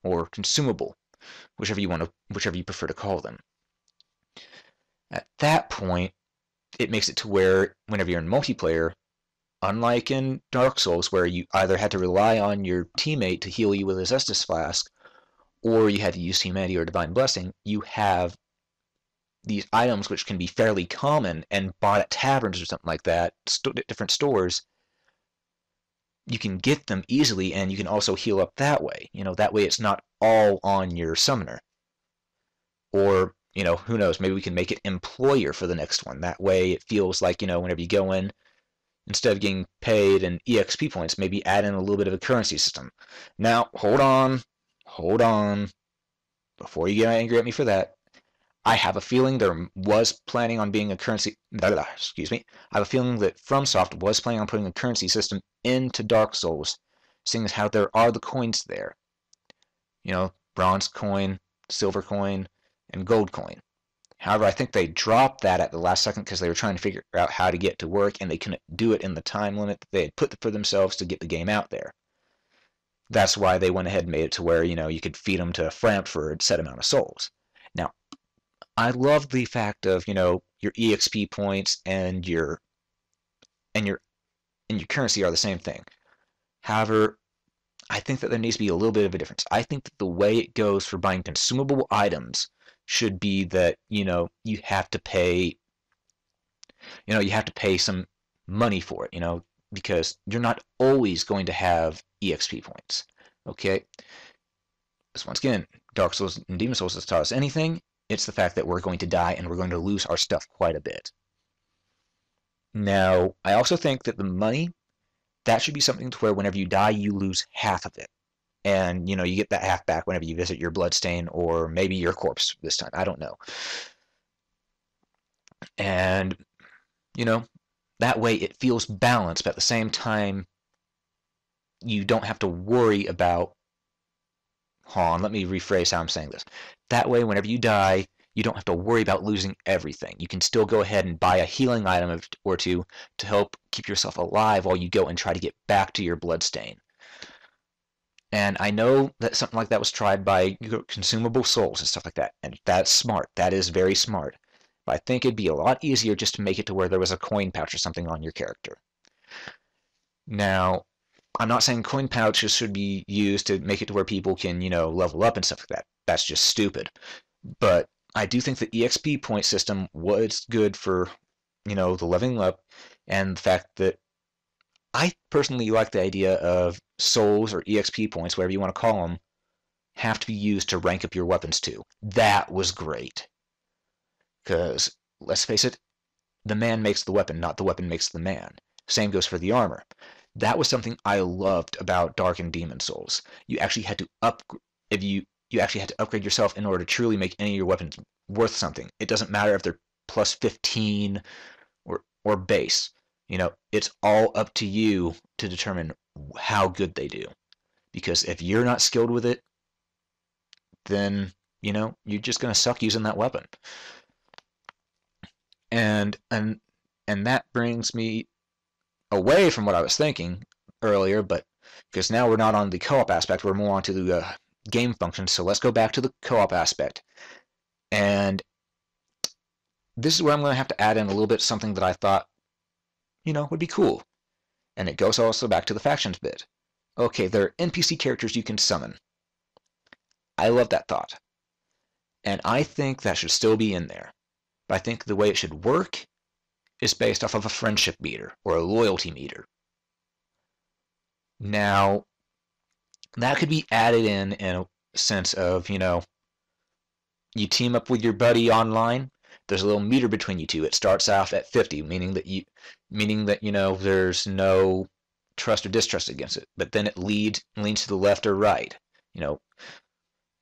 [SPEAKER 1] or consumable, whichever you prefer to call them. At that point, it makes it to where whenever you're in multiplayer, unlike in Dark Souls, where you either had to rely on your teammate to heal you with his Estus Flask, or you had to use Humanity or Divine Blessing, you have these items which can be fairly common and bought at taverns or something like that, at different stores. You can get them easily, and you can also heal up that way. That way it's not all on your summoner. Or, who knows, maybe we can make it employer for the next one. That way it feels like, whenever you go in, instead of getting paid in EXP points, maybe add in a little bit of a currency system. Now, hold on. Before you get angry at me for that, I have a feeling there was planning on being a currency... Excuse me. I have a feeling that FromSoft was planning on putting a currency system into Dark Souls, seeing as how there are the coins there. Bronze coin, silver coin, and gold coin. However, I think they dropped that at the last second because they were trying to figure out how to get it to work, and they couldn't do it in the time limit that they had put for themselves to get the game out there. That's why they went ahead and made it to where, you could feed them to Frampt for a set amount of souls. I love the fact of, your EXP points and your and your currency are the same thing. However, I think that there needs to be a little bit of a difference. I think that the way it goes for buying consumable items should be that, you have to pay some money for it, because you're not always going to have EXP points. Okay? So once again, Dark Souls and Demon Souls has taught us anything, it's the fact that we're going to die and we're going to lose our stuff quite a bit. Now, I also think that the money, that should be something to where whenever you die, you lose half of it. And, you get that half back whenever you visit your bloodstain or maybe your corpse this time. I don't know. And, you know, that way it feels balanced, but at the same time, you don't have to worry about. Hold on, let me rephrase how I'm saying this. That way, whenever you die, you don't have to worry about losing everything. You can still go ahead and buy a healing item or two to help keep yourself alive while you go and try to get back to your bloodstain. And I know that something like that was tried by consumable souls and stuff like that, and that's smart. That is very smart. But I think it'd be a lot easier just to make it to where there was a coin pouch or something on your character. Now, I'm not saying coin pouches should be used to make it to where people can, level up and stuff like that. That's just stupid. But I do think the EXP point system was good for, the leveling up, and the fact that I personally like the idea of souls or EXP points, whatever you want to call them, have to be used to rank up your weapons too. That was great. Because, let's face it, the man makes the weapon, not the weapon makes the man. Same goes for the armor. That was something I loved about Dark and Demon Souls. You actually had to you actually had to upgrade yourself in order to truly make any of your weapons worth something. It doesn't matter if they're plus 15 or base. It's all up to you to determine how good they do. Because if you're not skilled with it, then, you're just going to suck using that weapon. And that brings me away from what I was thinking earlier, but because now we're not on the co-op aspect, we're more onto the game function. So let's go back to the co-op aspect. And this is where I'm going to have to add in a little bit something that I thought, would be cool. And it goes also back to the factions bit. Okay, there are NPC characters you can summon. I love that thought. And I think that should still be in there. But I think the way it should work is based off of a friendship meter or a loyalty meter. Now, that could be added in a sense of, you team up with your buddy online, there's a little meter between you two. It starts off at 50, meaning that there's no trust or distrust against it. But then it leans to the left or right,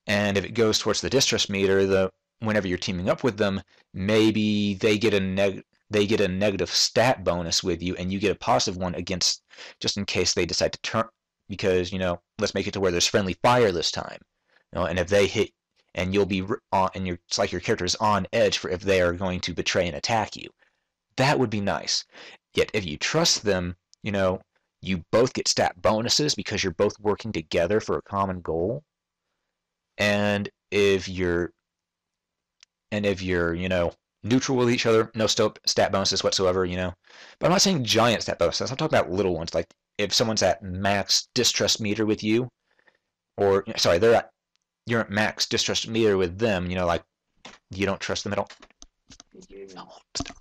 [SPEAKER 1] And if it goes towards the distrust meter, whenever you're teaming up with them, maybe they get a negative stat bonus with you, and you get a positive one against, just in case they decide to turn, because let's make it to where there's friendly fire this time, and if they hit, and you'll be on, and it's like your character is on edge for if they are going to betray and attack you. That would be nice. Yet if you trust them, you both get stat bonuses because you're both working together for a common goal. And if you're neutral with each other, no stat bonuses whatsoever, But I'm not saying giant stat bonuses. I'm talking about little ones. Like if someone's at max distrust meter with you, or sorry, you're at max distrust meter with them, like you don't trust them at all. No, stop.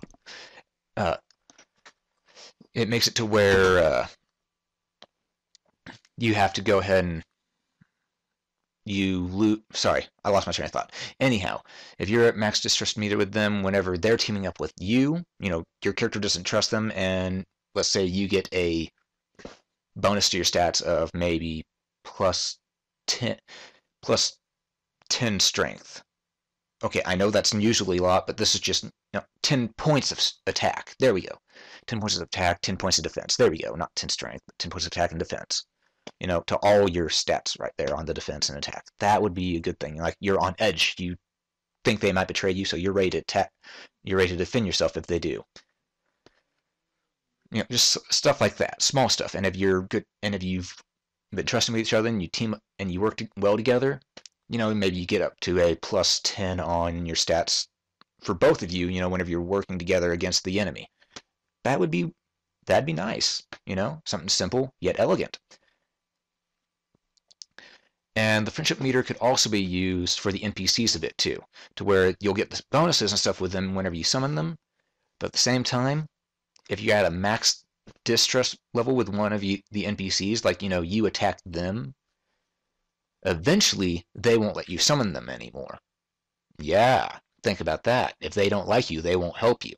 [SPEAKER 1] It makes it to where you have to go ahead and sorry, I lost my train of thought. Anyhow, if you're at max distrust meter with them, whenever they're teaming up with you, your character doesn't trust them, and let's say you get a bonus to your stats of maybe plus 10 strength. Okay, I know that's usually a lot, but this is just 10 points of attack. There we go. 10 points of attack, 10 points of defense. There we go. Not 10 strength, but 10 points of attack and defense. To all your stats right there on the defense and attack. That would be a good thing. Like you're on edge. You think they might betray you, so you're ready to attack. You're ready to defend yourself if they do. Just stuff like that, small stuff. And if you're good, and if you've been trusting with each other and you team and you work well together, maybe you get up to a plus 10 on your stats for both of you, whenever you're working together against the enemy. That would be that'd be nice, something simple yet elegant. And the friendship meter could also be used for the NPCs a bit too, to where you'll get the bonuses and stuff with them whenever you summon them, but at the same time, if you had a max distrust level with one of the NPCs, like, you attack them, eventually they won't let you summon them anymore. Yeah, think about that. If they don't like you, they won't help you.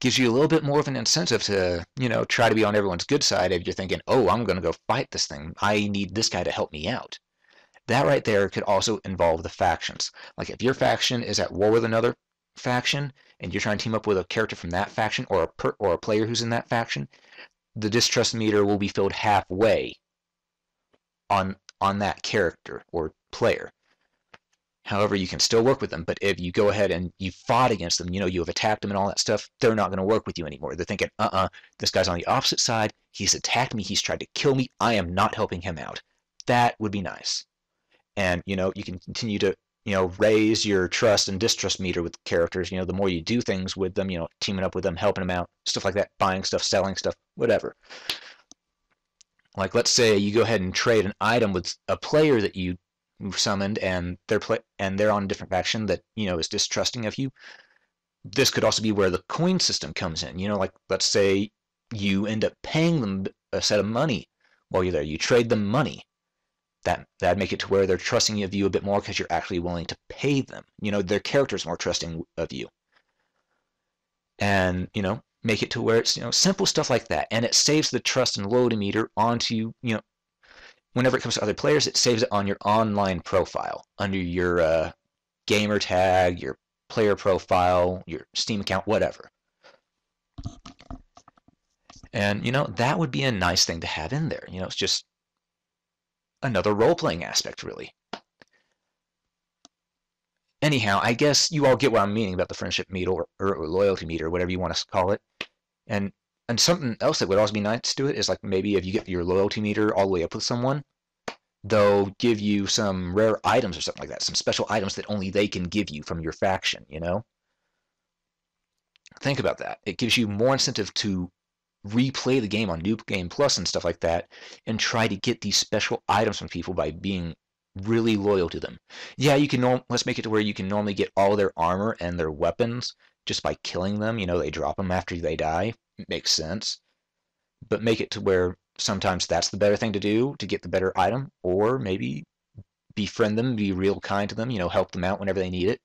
[SPEAKER 1] Gives you a little bit more of an incentive to, try to be on everyone's good side if you're thinking, oh, I'm going to go fight this thing. I need this guy to help me out. That right there could also involve the factions. Like if your faction is at war with another faction and you're trying to team up with a character from that faction or a player who's in that faction, the distrust meter will be filled halfway on that character or player. However, you can still work with them, but if you go ahead and you fought against them, you have attacked them and all that stuff, they're not going to work with you anymore. They're thinking, this guy's on the opposite side. He's attacked me. He's tried to kill me. I am not helping him out. That would be nice. And, you can continue to, raise your trust and distrust meter with characters. The more you do things with them, teaming up with them, helping them out, stuff like that, buying stuff, selling stuff, whatever. Like, let's say you go ahead and trade an item with a player that you summoned and they're on a different faction that, is distrusting of you. This could also be where the coin system comes in. Like, let's say you end up paying them a set of money while you're there. You trade them money. That'd make it to where they're trusting of you a bit more because you're actually willing to pay them. Their character's more trusting of you. And, make it to where it's, simple stuff like that. And it saves the trust and loyalty meter onto, whenever it comes to other players, it saves it on your online profile under your gamer tag, your player profile, your Steam account, whatever. And, that would be a nice thing to have in there. It's just another role-playing aspect, really. Anyhow, I guess you all get what I'm meaning about the friendship meter or loyalty meter, whatever you want to call it. And something else that would also be nice to it is like maybe if you get your loyalty meter all the way up with someone, they'll give you some rare items or something like that, some special items that only they can give you from your faction, Think about that. It gives you more incentive to replay the game on New Game Plus and stuff like that and try to get these special items from people by being really loyal to them. Yeah, let's make it to where you can normally get all their armor and their weapons just by killing them. They drop them after they die. It makes sense. But make it to where sometimes that's the better thing to do to get the better item, or maybe befriend them, be real kind to them, help them out whenever they need it,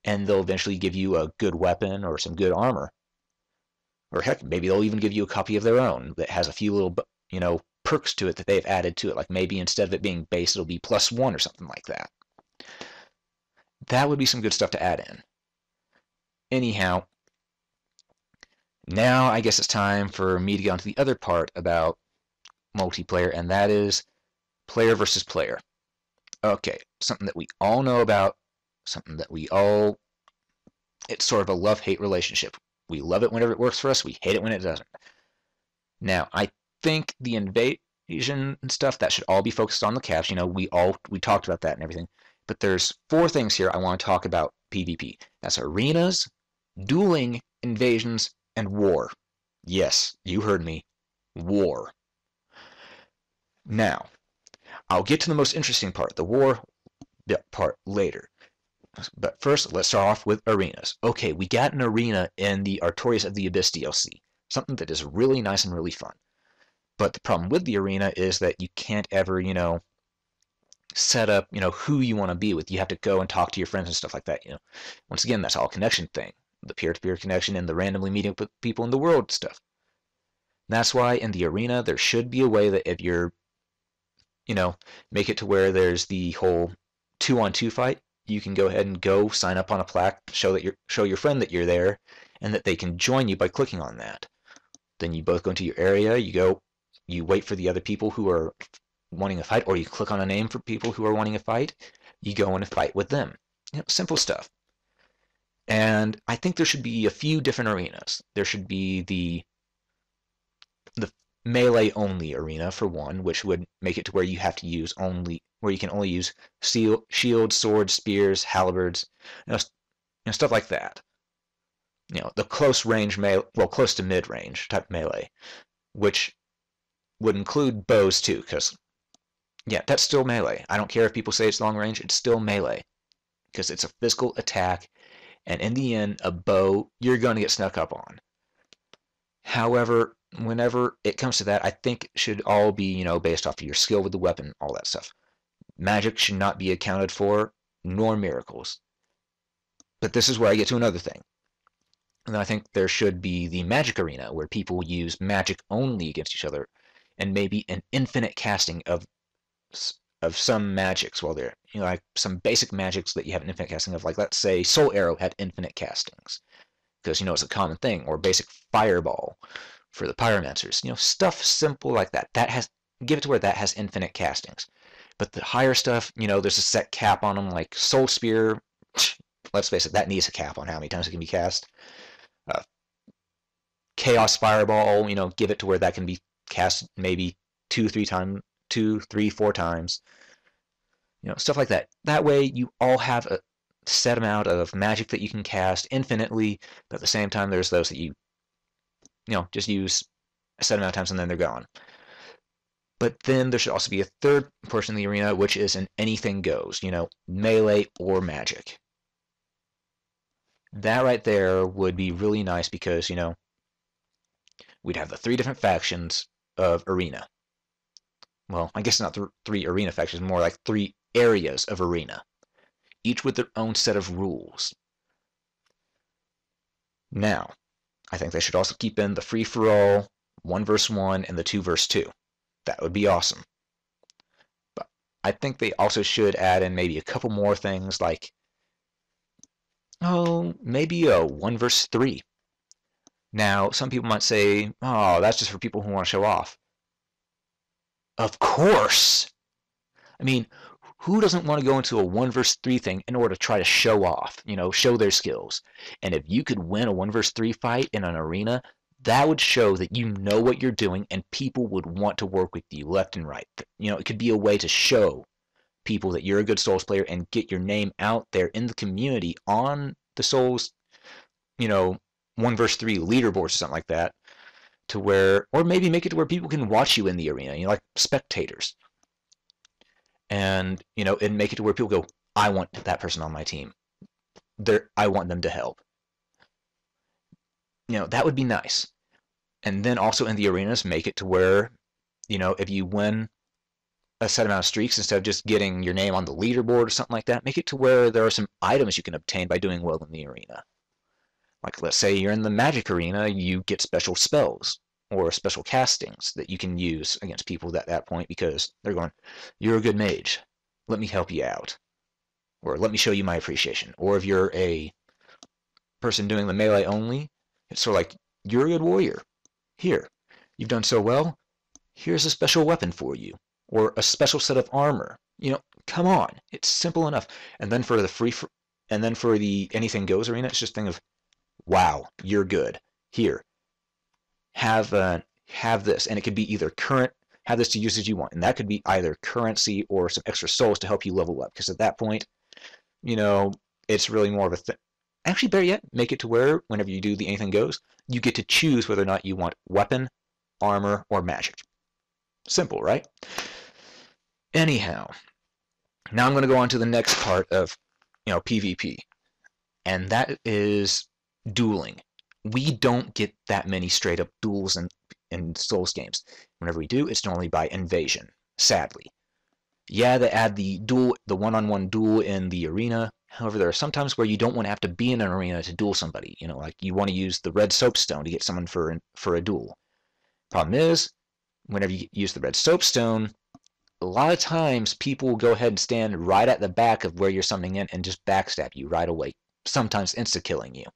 [SPEAKER 1] and they'll eventually give you a good weapon or some good armor. Or heck, maybe they'll even give you a copy of their own that has a few little, perks to it that they've added to it. Like maybe instead of it being base, it'll be +1 or something like that. That would be some good stuff to add in. Anyhow, now I guess it's time for me to get on to the other part about multiplayer, and that is player versus player. Okay, something that we all know about, something that it's sort of a love-hate relationship. We love it whenever it works for us, we hate it when it doesn't. Now, I think the invasion and stuff, that should all be focused on the caps. We talked about that and everything. But there's 4 things here I want to talk about PvP. That's arenas, dueling, invasions, and war. Yes, you heard me. War. Now, I'll get to the most interesting part, the war part, later. But first, let's start off with arenas. Okay, we got an arena in the Artorias of the Abyss DLC. Something that is really nice and really fun. But the problem with the arena is that you can't ever, set up, who you want to be with. You have to go and talk to your friends and stuff like that, Once again, that's all a connection thing. The peer-to-peer connection and the randomly meeting with people in the world stuff. And that's why in the arena, there should be a way that if you're, make it to where there's the whole 2-on-2 fight, you can go ahead and sign up on a plaque, show your friend that you're there, and that they can join you by clicking on that. Then you both go into your area, you wait for the other people who are wanting a fight, or you click on a name for people who are wanting a fight, you go in and fight with them. Simple stuff. And I think there should be a few different arenas. There should be the melee only arena for one, which would make it to where you have to use where you can only use shields, swords, spears, halberds, stuff like that. The close range melee, well, close to mid range type melee, which would include bows too, because yeah, that's still melee. I don't care if people say it's long range, it's still melee because it's a physical attack, and in the end, a bow you're going to get snuck up on. However, whenever it comes to that, I think it should all be, based off of your skill with the weapon, all that stuff. Magic should not be accounted for, nor miracles. But this is where I get to another thing. And I think there should be the magic arena where people use magic only against each other, and maybe an infinite casting of some magics while they're, like some basic magics that you have an infinite casting of, like let's say Soul Arrow had infinite castings, because it's a common thing, or basic Fireball for the pyromancers, stuff simple like that. Give it to where that has infinite castings. But the higher stuff, there's a set cap on them, like Soul Spear. Let's face it, that needs a cap on how many times it can be cast. Chaos Fireball, give it to where that can be cast maybe 2, 3 times, 2, 3, 4 times. Stuff like that. That way you all have a set amount of magic that you can cast infinitely, but at the same time there's those that you just use a set amount of times and then they're gone. But then there should also be a third portion of the arena, which is an anything goes, melee or magic. That right there would be really nice because, we'd have the 3 different factions of arena. Well, I guess not 3 arena factions, more like 3 areas of arena, each with their own set of rules. Now, I think they should also keep in the free-for-all, 1 versus 1, and the 2 versus 2. That would be awesome. But I think they also should add in maybe a couple more things like, maybe a 1 versus 3. Now, some people might say, oh, that's just for people who want to show off. Of course! I mean, who doesn't want to go into a 1 versus 3 thing in order to try to show off, show their skills? And if you could win a 1 versus 3 fight in an arena, that would show that you know what you're doing and people would want to work with you left and right. It could be a way to show people that you're a good Souls player and get your name out there in the community on the Souls, 1 versus 3 leaderboards or something like that, to where, or maybe make it to where people can watch you in the arena, like spectators. And, and make it to where people go, I want that person on my team. I want them to help. That would be nice. And then also in the arenas, make it to where, if you win a set amount of streaks, instead of just getting your name on the leaderboard or something like that, make it to where there are some items you can obtain by doing well in the arena. Like, let's say you're in the magic arena, you get special spells or special castings that you can use against people at that point because they're going, you're a good mage, let me help you out, or let me show you my appreciation. Or if you're a person doing the melee only, it's sort of like, you're a good warrior, here, you've done so well, here's a special weapon for you, or a special set of armor. Come on, it's simple enough. And then for the anything goes arena, it's just a thing of, wow, you're good, here, have this, and it could be either current, have this to use as you want, and that could be either currency or some extra souls to help you level up, because at that point, it's really more of a thing. Actually, better yet, make it to where whenever you do the anything goes, you get to choose whether or not you want weapon, armor, or magic. Simple, right? Anyhow, now I'm going to go on to the next part of PvP, and that is dueling. We don't get that many straight up duels in Souls games. Whenever we do, it's normally by invasion, sadly. Yeah, they add the one-on-one duel in the arena. However, there are some times where you don't want to have to be in an arena to duel somebody. Like you want to use the red soapstone to get someone for a duel. Problem is, whenever you use the red soapstone, a lot of times people will go ahead and stand right at the back of where you're summoning in and just backstab you right away, sometimes insta-killing you.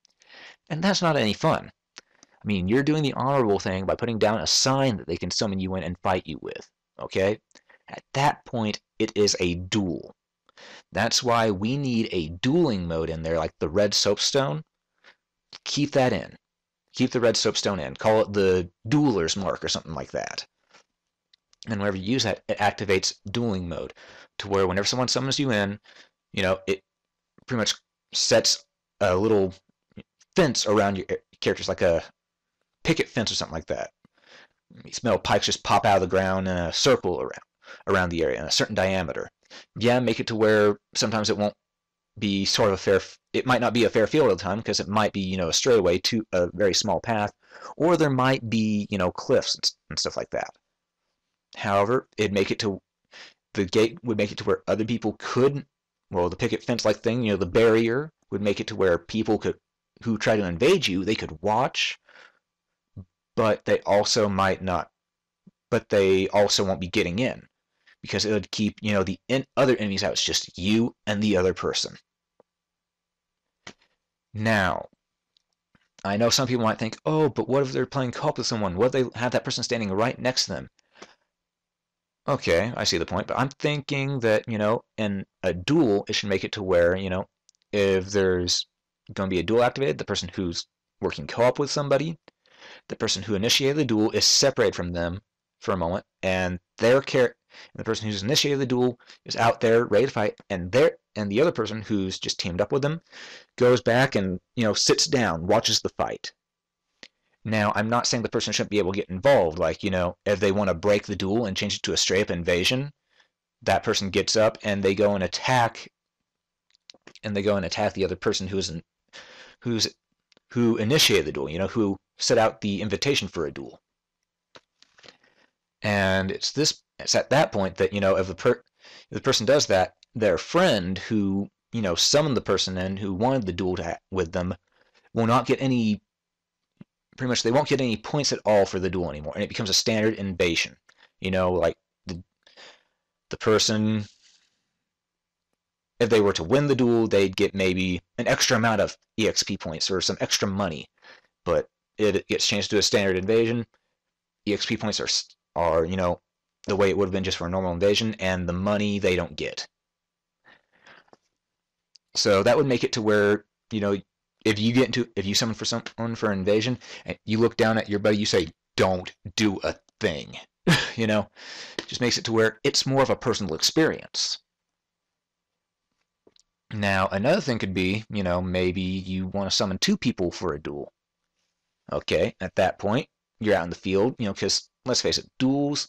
[SPEAKER 1] And that's not any fun. I mean, you're doing the honorable thing by putting down a sign that they can summon you in and fight you with, okay? At that point, it is a duel. That's why we need a dueling mode in there, like the red soapstone. Keep that in. Keep the red soapstone in. Call it the dueler's mark or something like that. And whenever you use that, it activates dueling mode, to where whenever someone summons you in, it pretty much sets a little fence around your characters, like a picket fence or something like that. These metal pikes just pop out of the ground in a circle around the area in a certain diameter. Yeah, make it to where sometimes it won't be sort of a fair. It might not be a fair field all the time because it might be a straightaway to a very small path, or there might be cliffs and stuff like that. However, it'd make it to the gate would make it to where other people could. Well, the picket fence like thing, the barrier would make it to where people who try to invade you, they could watch, but they also might not. But they also won't be getting in because it would keep the other enemies out. It's just you and the other person. Now, I know some people might think, oh, but what if they're playing co-op with someone? What if they have that person standing right next to them? Okay, I see the point, but I'm thinking that, in a duel, it should make it to where, if there's going to be a duel activated, the person who's working co-op with somebody, the person who initiated the duel is separated from them for a moment, and the person who's initiated the duel is out there ready to fight, and the other person who's just teamed up with them goes back and sits down, watches the fight. Now, I'm not saying the person shouldn't be able to get involved. Like, if they want to break the duel and change it to a straight-up invasion, that person gets up and they go and attack, the other person who initiated the duel. Who set out the invitation for a duel. And it's at that point that if the person does that, their friend who summoned the person in, who wanted the duel with them, will not get any. Pretty much, they won't get any points at all for the duel anymore, and it becomes a standard invasion. Like the person, if they were to win the duel, they'd get maybe an extra amount of EXP points or some extra money. But it gets changed to a standard invasion. EXP points are the way it would have been just for a normal invasion, and the money they don't get. So that would make it to where if you summon for someone for an invasion and you look down at your buddy, you say, "Don't do a thing." Just makes it to where it's more of a personal experience. Now, another thing could be, maybe you want to summon 2 people for a duel. Okay, at that point, you're out in the field, because let's face it, duels,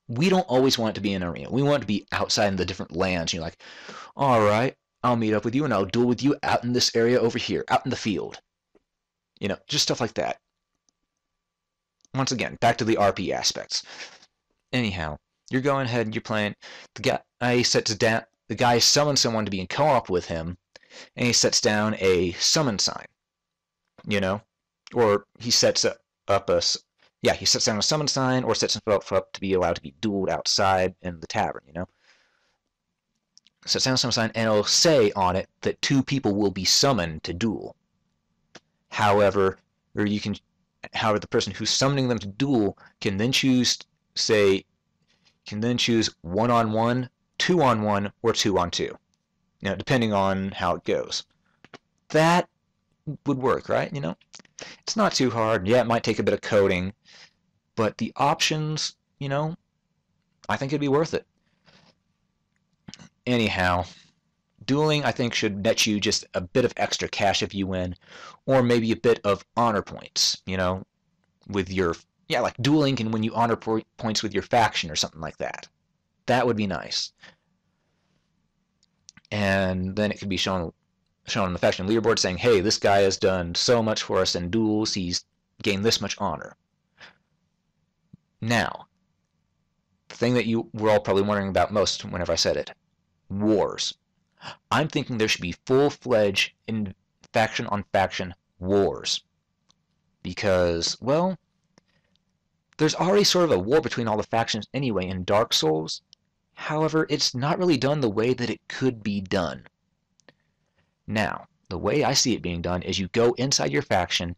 [SPEAKER 1] we don't always want it to be in an arena. We want it to be outside in the different lands. You're like, all right, I'll meet up with you and I'll duel with you out in this area over here, out in the field. Just stuff like that. Once again, back to the RP aspects. Anyhow, you're going ahead and you're playing. The guy summons someone to be in co-op with him, and he sets down a summon sign. Or he sets he sets down a summon sign, or sets himself up to be allowed to be dueled outside in the tavern. Sets down a summon sign, and it'll say on it that 2 people will be summoned to duel. However, the person who's summoning them to duel can then choose 1-on-1, 2-on-1, or 2-on-2. Depending on how it goes. That would work, right? It's not too hard. Yeah, it might take a bit of coding, but the options, I think it'd be worth it. Anyhow, dueling, I think, should net you just a bit of extra cash if you win, or maybe a bit of honor points, with your, like dueling can win you honor points with your faction or something like that. That would be nice. And then it could be shown on the faction leaderboard saying, hey, this guy has done so much for us in duels, he's gained this much honor. Now, the thing that you were all probably wondering about most whenever I said it, wars. I'm thinking there should be full-fledged faction-on-faction wars. Because, well, there's already sort of a war between all the factions anyway in Dark Souls. However, it's not really done the way that it could be done. Now, the way I see it being done is you go inside your faction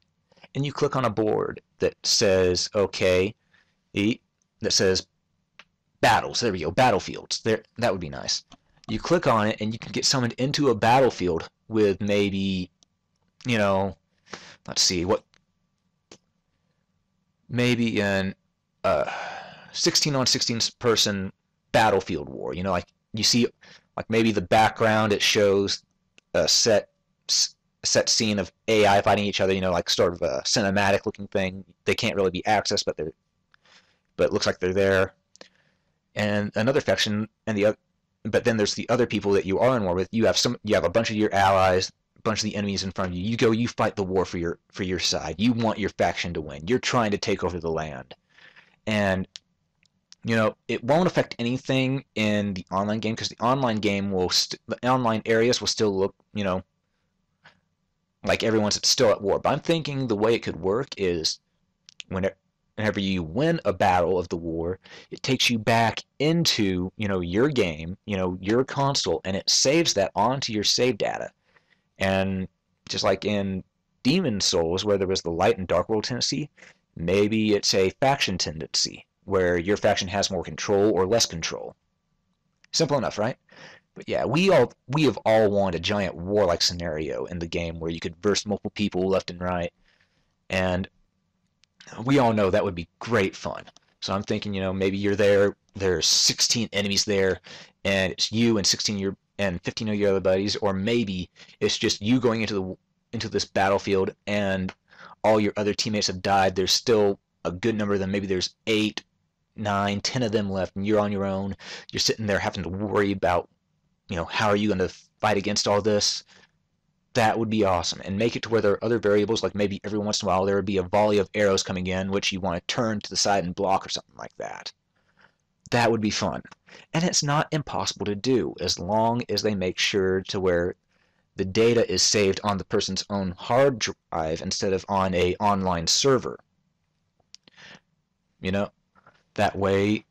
[SPEAKER 1] and you click on a board that says, okay, that says battles. There we go, battlefields. That would be nice. You click on it and you can get summoned into a battlefield with maybe, let's see, maybe an 16-on-16 person battlefield war. Like you see, like maybe the background, it shows a set set scene of AI fighting each other, like sort of a cinematic looking thing. They can't really be accessed, but it looks like they're there. And another faction, but then there's the other people that you are in war with. You have a bunch of your allies, a bunch of the enemies in front of you. You fight the war for your side. You want your faction to win. You're trying to take over the land, and it won't affect anything in the online game because the online game the online areas will still look, like everyone's still at war. But I'm thinking the way it could work is whenever you win a battle of the war, it takes you back into, your game, your console, and it saves that onto your save data. And just like in Demon Souls, where there was the light and dark world tendency, maybe it's a faction tendency where your faction has more control or less control. Simple enough, right? But yeah, we have all wanted a giant war-like scenario in the game where you could verse multiple people left and right, and we all know that would be great fun. So I'm thinking, maybe you're there. There's 16 enemies there, and it's you and 15 of your other buddies, or maybe it's just you going into this battlefield, and all your other teammates have died. There's still a good number of them. Maybe there's 8, 9, 10 of them left, and you're on your own. You're sitting there having to worry about, how are you going to fight against all this? That would be awesome. And make it to where there are other variables, like maybe every once in a while there would be a volley of arrows coming in, which you want to turn to the side and block or something like that. That would be fun. And it's not impossible to do as long as they make sure to where the data is saved on the person's own hard drive instead of on a online server. That way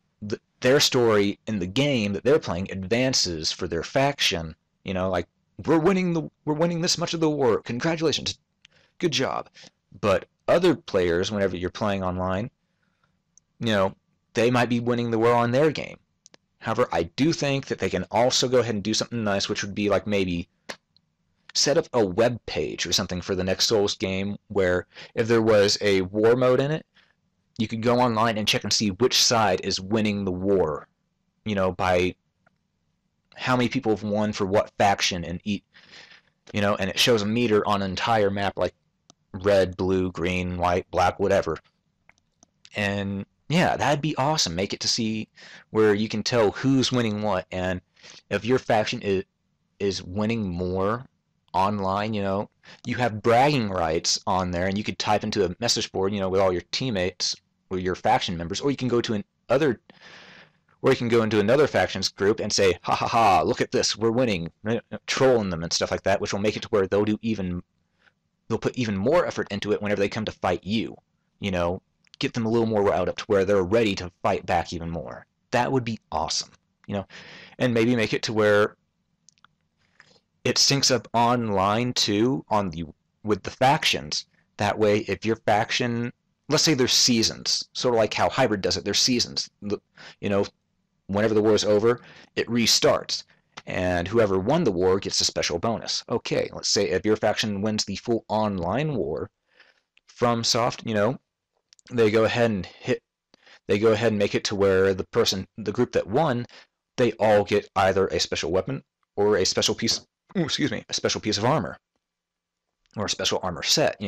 [SPEAKER 1] their story in the game that they're playing advances for their faction. Like we're winning this much of the war. Congratulations, good job. But other players, whenever you're playing online, they might be winning the war on their game. However, I do think that they can also go ahead and do something nice, which would be like maybe set up a web page or something for the next Souls game where if there was a war mode in it, you could go online and check and see which side is winning the war, by how many people have won for what faction and and it shows a meter on an entire map like red, blue, green, white, black, whatever. And yeah, that'd be awesome. Make it to see where you can tell who's winning what, and if your faction is winning more online, you have bragging rights on there, and you could type into a message board, with all your teammates or your faction members, or you can go to another faction's group and say, ha ha ha, look at this, we're winning, trolling them and stuff like that, which will make it to where they'll put even more effort into it whenever they come to fight you. Get them a little more riled up to where they're ready to fight back even more. That would be awesome. And maybe make it to where it syncs up online too with the factions. That way, if your faction, let's say there's seasons, sort of like how Hybrid does it, there's seasons. Whenever the war is over, it restarts. And whoever won the war gets a special bonus. Okay, let's say if your faction wins the full online war, FromSoft, they go ahead and make it to where the group that won, they all get either a special weapon or a special piece of armor, or a special armor set,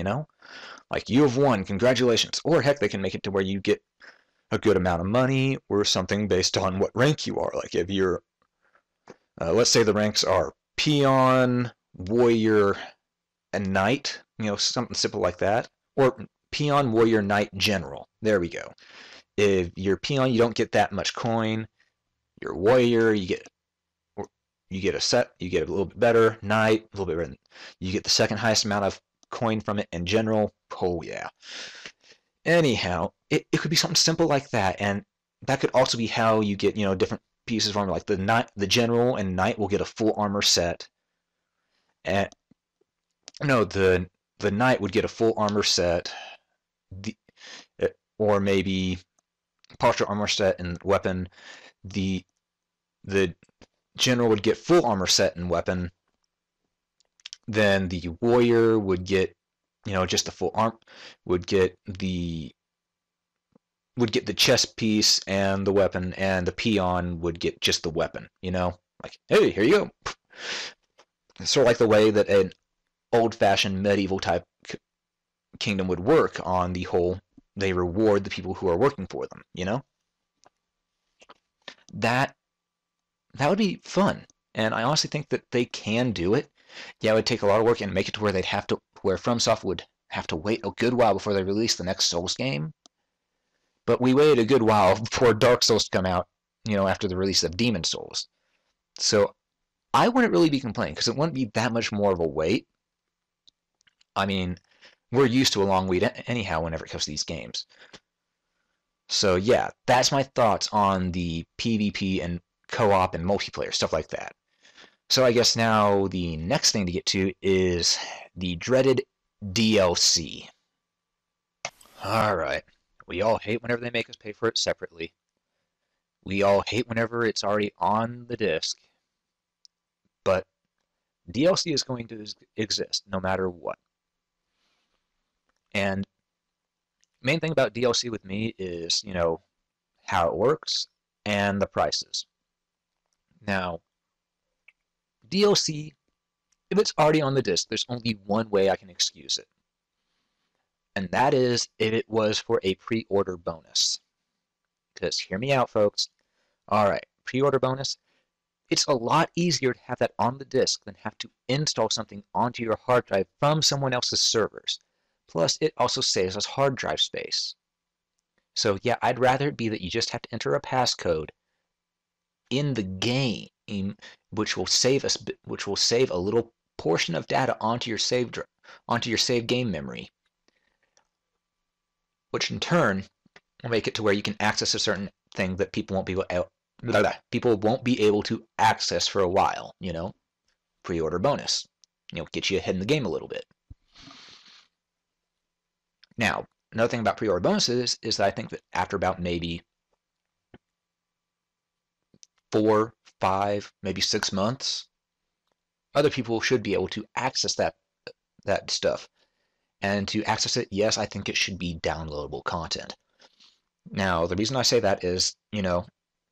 [SPEAKER 1] like you have won, congratulations. Or heck, they can make it to where you get a good amount of money or something based on what rank you are. Like if you're, let's say the ranks are peon, warrior, and knight, something simple like that, or peon, warrior, knight, general. There we go. If you're peon, you don't get that much coin. Your warrior, you get a little bit better. Knight, a little bit better. You get the second highest amount of coin from it. And general, oh yeah. Anyhow, it could be something simple like that, and that could also be how you get different pieces of armor. Like the general and knight will get a full armor set, and no, the knight would get a full armor set, or maybe partial armor set and weapon. The general would get full armor set and weapon. Then the warrior would get, just the full arm, would get the chest piece and the weapon, and the peon would get just the weapon. Like, hey, here you go. It's sort of like the way that old-fashioned medieval type kingdom would work on the whole they reward the people who are working for them, you know? That that would be fun. And I honestly think that they can do it. Yeah, it would take a lot of work and make it to where they'd have to where FromSoft would have to wait a good while before they release the next Souls game. But we waited a good while for Dark Souls to come out, after the release of Demon Souls. So I wouldn't really be complaining because it wouldn't be that much more of a wait. I mean, we're used to a long wait anyhow whenever it comes to these games. So yeah, that's my thoughts on the PvP and co-op and multiplayer, stuff like that. So I guess now the next thing to get to is the dreaded DLC. Alright, we all hate whenever they make us pay for it separately. We all hate whenever it's already on the disc. But DLC is going to exist no matter what. And main thing about DLC with me is, how it works and the prices. Now, DLC, if it's already on the disc, there's only one way I can excuse it. And that is if it was for a pre-order bonus. Because hear me out, folks. Alright, pre-order bonus. It's a lot easier to have that on the disc than have to install something onto your hard drive from someone else's servers. Plus, it also saves us hard drive space. So yeah, I'd rather it be that you just have to enter a passcode in the game, which will save a little portion of data onto your save game memory, which in turn will make it to where you can access a certain thing that people won't be able to access for a while. Pre-order bonus. Get you ahead in the game a little bit. Now, another thing about pre-order bonuses is that I think that after about maybe 4, 5, maybe 6 months, other people should be able to access that stuff. And to access it, yes, I think it should be downloadable content. Now, the reason I say that is,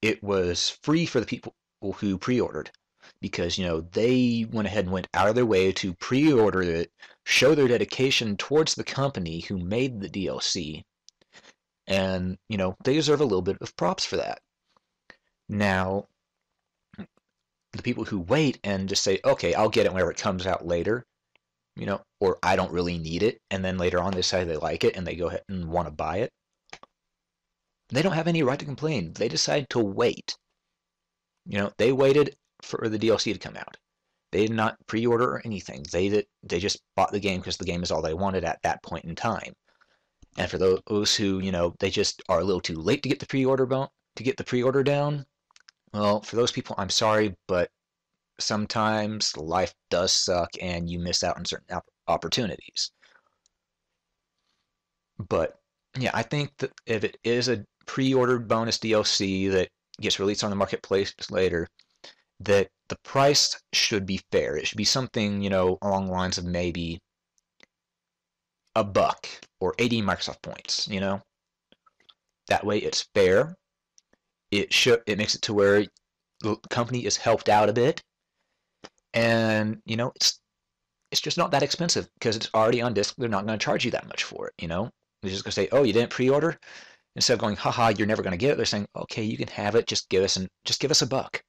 [SPEAKER 1] it was free for the people who pre-ordered because, they went ahead and went out of their way to pre-order it, show their dedication towards the company who made the DLC, and, they deserve a little bit of props for that. Now, the people who wait and just say, okay, I'll get it whenever it comes out later, or I don't really need it, and then later on they decide they like it and they go ahead and want to buy it, they don't have any right to complain. They decide to wait. They waited for the DLC to come out. They did not pre-order or anything. They just bought the game because the game is all they wanted at that point in time. And for those who, they just are a little too late to get the pre-order down, well, for those people, I'm sorry, but sometimes life does suck and you miss out on certain opportunities. But yeah, I think that if it is a pre-ordered bonus DLC that gets released on the marketplace later, that the price should be fair. It should be something, along the lines of maybe $1 or 80 Microsoft points, That way it's fair. It makes it to where the company is helped out a bit. And, it's just not that expensive because it's already on disc. They're not going to charge you that much for it, They're just going to say, oh, you didn't pre-order? Instead of going, haha, you're never going to get it, they're saying, okay, you can have it, just give us $1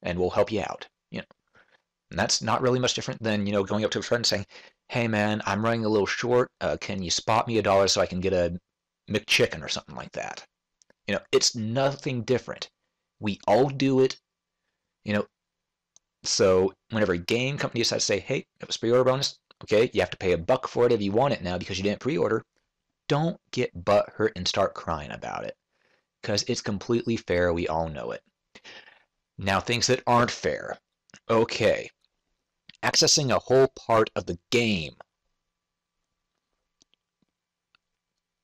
[SPEAKER 1] and we'll help you out. And that's not really much different than, going up to a friend and saying, hey man, I'm running a little short, can you spot me $1 so I can get a McChicken or something like that? It's nothing different. We all do it, so whenever a game company decides to say, hey, it was pre-order bonus, okay, you have to pay $1 for it if you want it now because you didn't pre-order, don't get butthurt and start crying about it because it's completely fair. We all know it. Now, things that aren't fair. Okay. Accessing a whole part of the game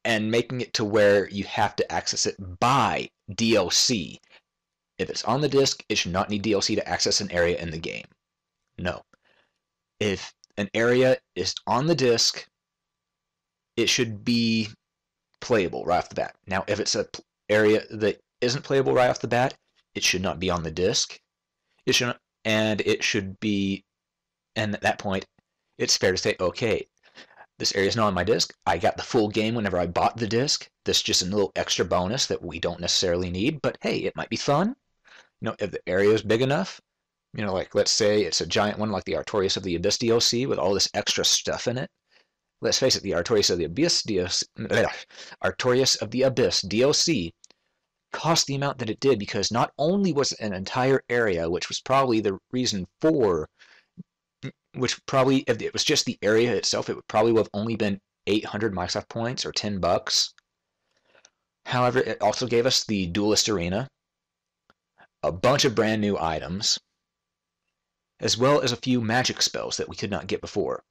[SPEAKER 1] and making it to where you have to access it by DLC. If it's on the disc, it should not need DLC to access an area in the game. No. If an area is on the disc, it should be playable right off the bat. Now, if it's an area that isn't playable right off the bat, it should not be on the disc. It should not, and it should be, and at that point, it's fair to say, okay, this area is not on my disc. I got the full game whenever I bought the disc. This is just a little extra bonus that we don't necessarily need, but hey, it might be fun. If the area is big enough, like let's say it's a giant one like the Artorias of the Abyss DLC with all this extra stuff in it. Let's face it, the Artorias of the Abyss DLC, Artorias of the Abyss DLC cost the amount that it did because not only was it an entire area, which was probably the reason for, which probably, if it was just the area itself, it would probably have only been 800 Microsoft points or $10. However, it also gave us the Duelist Arena, a bunch of brand new items, as well as a few magic spells that we could not get before.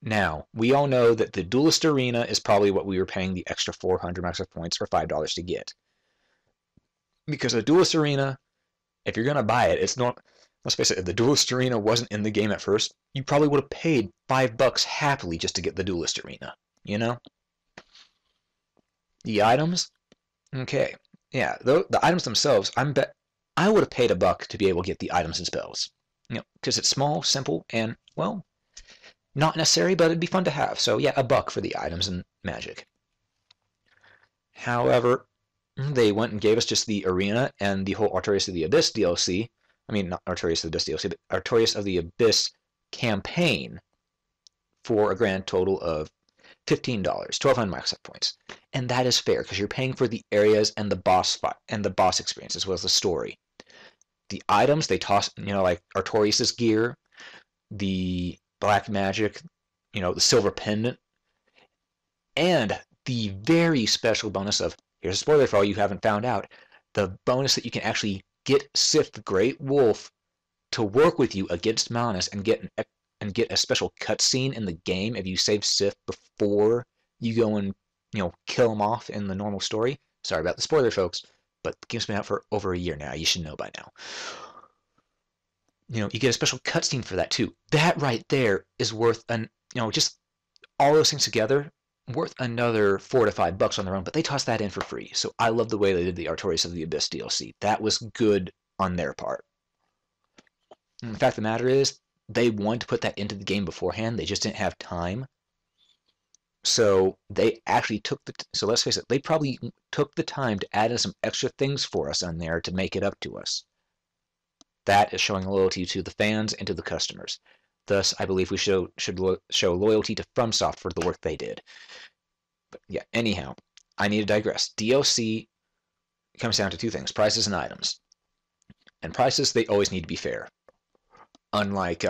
[SPEAKER 1] Now, we all know that the Duelist Arena is probably what we were paying the extra 400 Microsoft points or $5 to get. Because a Duelist Arena, if you're going to buy it, it's not, let's face it, if the Duelist Arena wasn't in the game at first, you probably would have paid $5 happily just to get the Duelist Arena, you know? The items? Okay. Yeah, the items themselves, I would have paid $1 to be able to get the items and spells. Because it's small, simple, and, well, not necessary, but it'd be fun to have. So yeah, $1 for the items and magic. However, they went and gave us just the arena and the whole Artorias of the Abyss DLC. I mean, not Artorias of the Abyss DLC, but Artorias of the Abyss campaign for a grand total of $15, 1,200 Microsoft points. And that is fair because you're paying for the areas and the boss fight and the boss experience as well as the story. The items they toss, like Artorias' gear, the black magic, the silver pendant, and the very special bonus of, here's a spoiler for all you haven't found out, the bonus that you can actually get Sif the Great Wolf to work with you against Malnus and get a special cutscene in the game if you save Sif before you go and kill him off in the normal story. Sorry about the spoiler, folks, but the game's been out for over a year now. You should know by now. You get a special cutscene for that too. That right there is worth just all those things together, worth another $4 to $5 on their own. But they tossed that in for free, so I love the way they did the Artorias of the Abyss DLC. That was good on their part. And the fact of the matter is, they wanted to put that into the game beforehand. They just didn't have time. So they actually so let's face it, they probably took the time to add in some extra things for us on there to make it up to us. That is showing loyalty to the fans and to the customers. Thus, I believe we should show loyalty to FromSoft for the work they did. But yeah, anyhow, I need to digress. DLC comes down to two things, prices and items. And prices, they always need to be fair. Unlike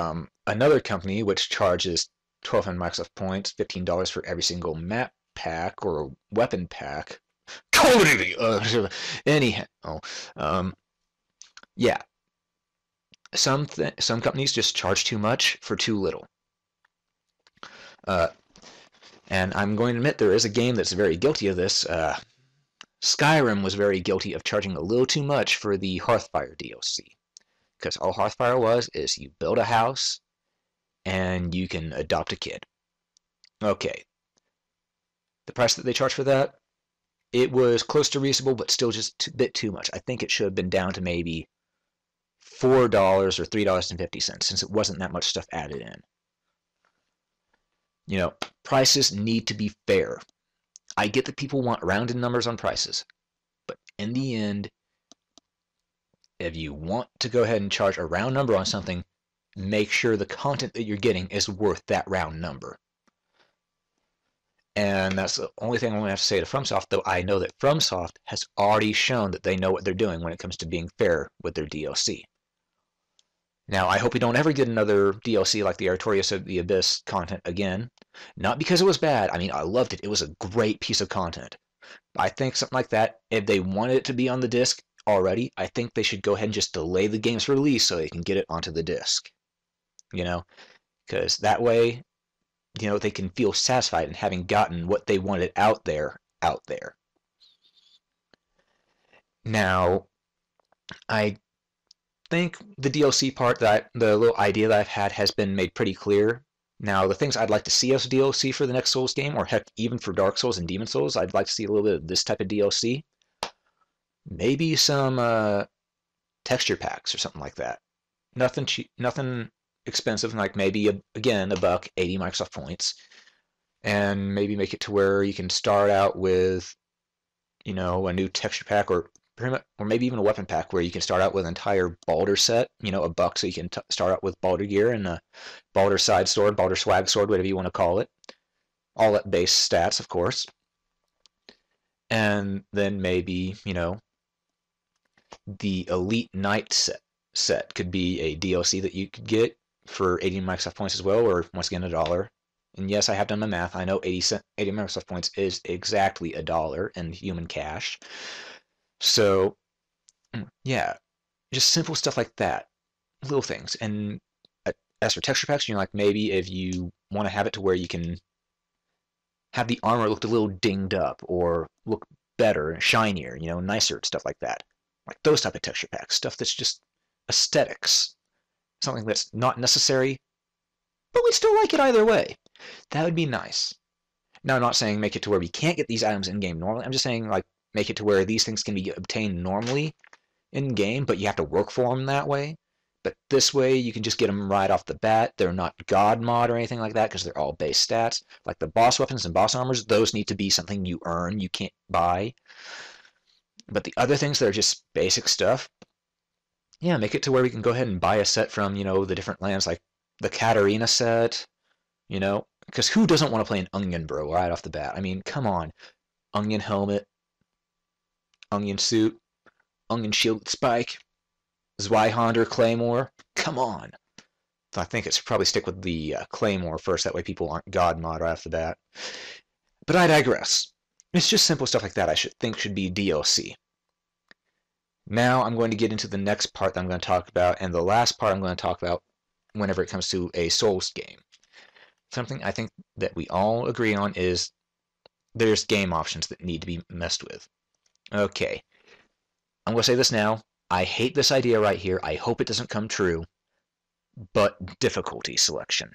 [SPEAKER 1] another company which charges 1,200 Microsoft points, $15 for every single map pack or weapon pack. Anyhow, yeah. Some companies just charge too much for too little. And I'm going to admit there is a game that's very guilty of this. Skyrim was very guilty of charging a little too much for the Hearthfire DLC. Because all Hearthfire was is you build a house and you can adopt a kid. Okay. The price that they charge for that, it was close to reasonable, but still just a bit too much. I think it should have been down to maybe $4 or $3.50 since it wasn't that much stuff added in. Prices need to be fair. I get that people want rounded numbers on prices, but in the end, if you want to go ahead and charge a round number on something, make sure the content that you're getting is worth that round number. And that's the only thing I'm going to have to say to FromSoft, though I know that FromSoft has already shown that they know what they're doing when it comes to being fair with their DLC. Now, I hope we don't ever get another DLC like the Artorias of the Abyss content again. Not because it was bad. I mean, I loved it. It was a great piece of content. I think something like that, if they wanted it to be on the disc already, I think they should go ahead and just delay the game's release so they can get it onto the disc. Because that way, they can feel satisfied in having gotten what they wanted out there. Now, I think the DLC part, the little idea that I've had has been made pretty clear. Now, the things I'd like to see as DLC for the next Souls game, or heck, even for Dark Souls and Demon Souls, I'd like to see a little bit of this type of DLC. Maybe some texture packs or something like that. Nothing expensive, like maybe again a buck, 80 Microsoft points, and maybe make it to where you can start out with, a new texture pack or pretty much, or maybe even a weapon pack where you can start out with an entire Baldur set, a buck, so you can start out with Baldur gear and a Baldur side sword, Baldur swag sword, whatever you want to call it, all at base stats, of course. And then maybe, the Elite Knight set could be a DLC that you could get for 80 Microsoft points as well, or once again $1. And yes, I have done my math. I know 80 Microsoft points is exactly $1 in human cash. So yeah, just simple stuff like that, little things. And as for texture packs, like maybe if you want to have it to where you can have the armor look a little dinged up or look better and shinier, nicer, stuff like that. Like those type of texture packs, stuff that's just aesthetics, something that's not necessary, but we still like it either way. That would be nice. Now, I'm not saying make it to where we can't get these items in game normally. I'm just saying like make it to where these things can be obtained normally in game, but you have to work for them that way. But this way, you can just get them right off the bat. They're not God mod or anything like that because they're all base stats. Like the boss weapons and boss armors, those need to be something you earn, you can't buy. But the other things that are just basic stuff, yeah, make it to where we can go ahead and buy a set from, the different lands, like the Katarina set, because who doesn't want to play an Onion Bro right off the bat? I mean, come on. Onion helmet, Onion suit, Onion shield spike, Zweihander Claymore. Come on. So I think it's probably stick with the Claymore first. That way people aren't God mod right off the bat. But I digress. It's just simple stuff like that I should be DLC. Now I'm going to get into the next part that I'm going to talk about, and the last part I'm going to talk about whenever it comes to a Souls game. Something I think that we all agree on is there's game options that need to be messed with. Okay. I'm going to say this now. I hate this idea right here. I hope it doesn't come true. But difficulty selection.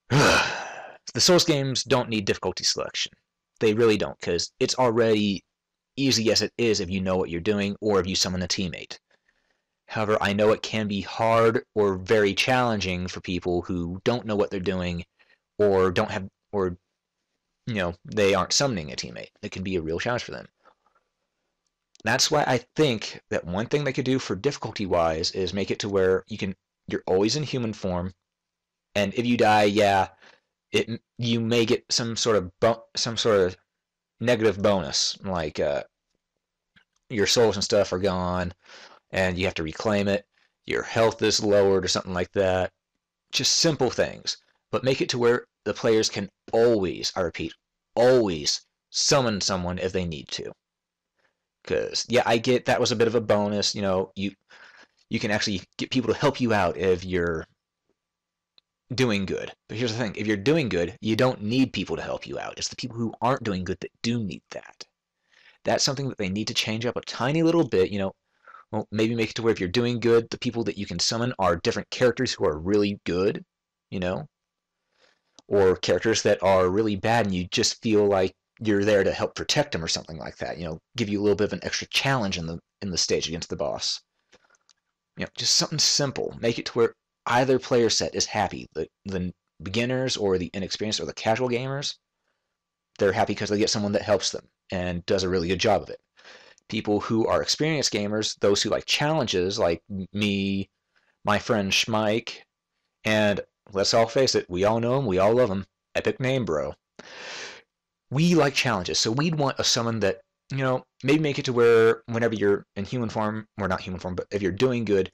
[SPEAKER 1] The Souls games don't need difficulty selection. They really don't, because it's already easy as it is if you know what you're doing or if you summon a teammate. However, I know it can be hard or very challenging for people who don't know what they're doing or don't have, or, they aren't summoning a teammate. It can be a real challenge for them. That's why I think that one thing they could do for difficulty-wise is make it to where you're always in human form, and if you die, yeah, you may get some sort of negative bonus, like your souls and stuff are gone, and you have to reclaim it. Your health is lowered or something like that. Just simple things, but make it to where the players can always, I repeat, always summon someone if they need to. Because, yeah, I get that was a bit of a bonus. You can actually get people to help you out if you're doing good. But here's the thing. If you're doing good, you don't need people to help you out. It's the people who aren't doing good that do need that. That's something that they need to change up a tiny little bit. Well, maybe make it to where if you're doing good, the people that you can summon are different characters who are really good, or characters that are really bad and you just feel like you're there to help protect them or something like that. Give you a little bit of an extra challenge in the stage against the boss. Just something simple. Make it to where either player set is happy. The beginners or the inexperienced or the casual gamers, they're happy because they get someone that helps them and does a really good job of it. People who are experienced gamers, those who like challenges, like me, my friend Schmike, and let's all face it, we all know him, we all love him, Epic Name Bro. We like challenges, so we'd want a summon that, maybe make it to where whenever you're in human form, or not human form, but if you're doing good,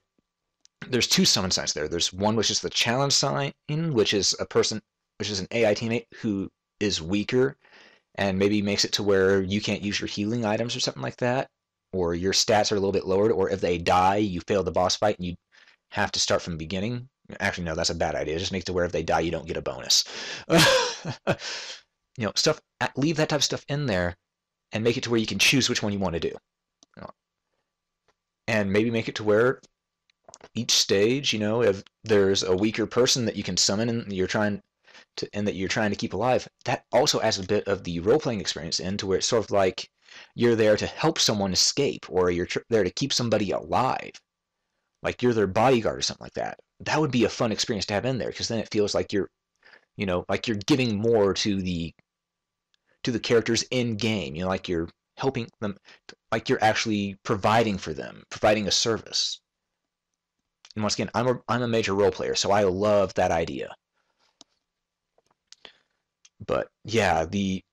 [SPEAKER 1] there's two summon signs there. There's one which is the challenge sign, which is an AI teammate who is weaker and maybe makes it to where you can't use your healing items or something like that, or your stats are a little bit lowered, or if they die, you fail the boss fight and you have to start from the beginning. Actually, no, that's a bad idea. Just make it to where if they die, you don't get a bonus. Stuff. Leave that type of stuff in there, and make it to where you can choose which one you want to do. And maybe make it to where each stage, if there's a weaker person that you can summon and you're trying to keep alive, that also adds a bit of the role-playing experience into where it's sort of like you're there to help someone escape, or you're there to keep somebody alive. Like you're their bodyguard or something like that. that would be a fun experience to have in there, because then it feels like you're, like you're giving more to the characters in game. Like you're helping them, like you're actually providing for them, providing a service. And once again, I'm a major role player, so I love that idea. But yeah, the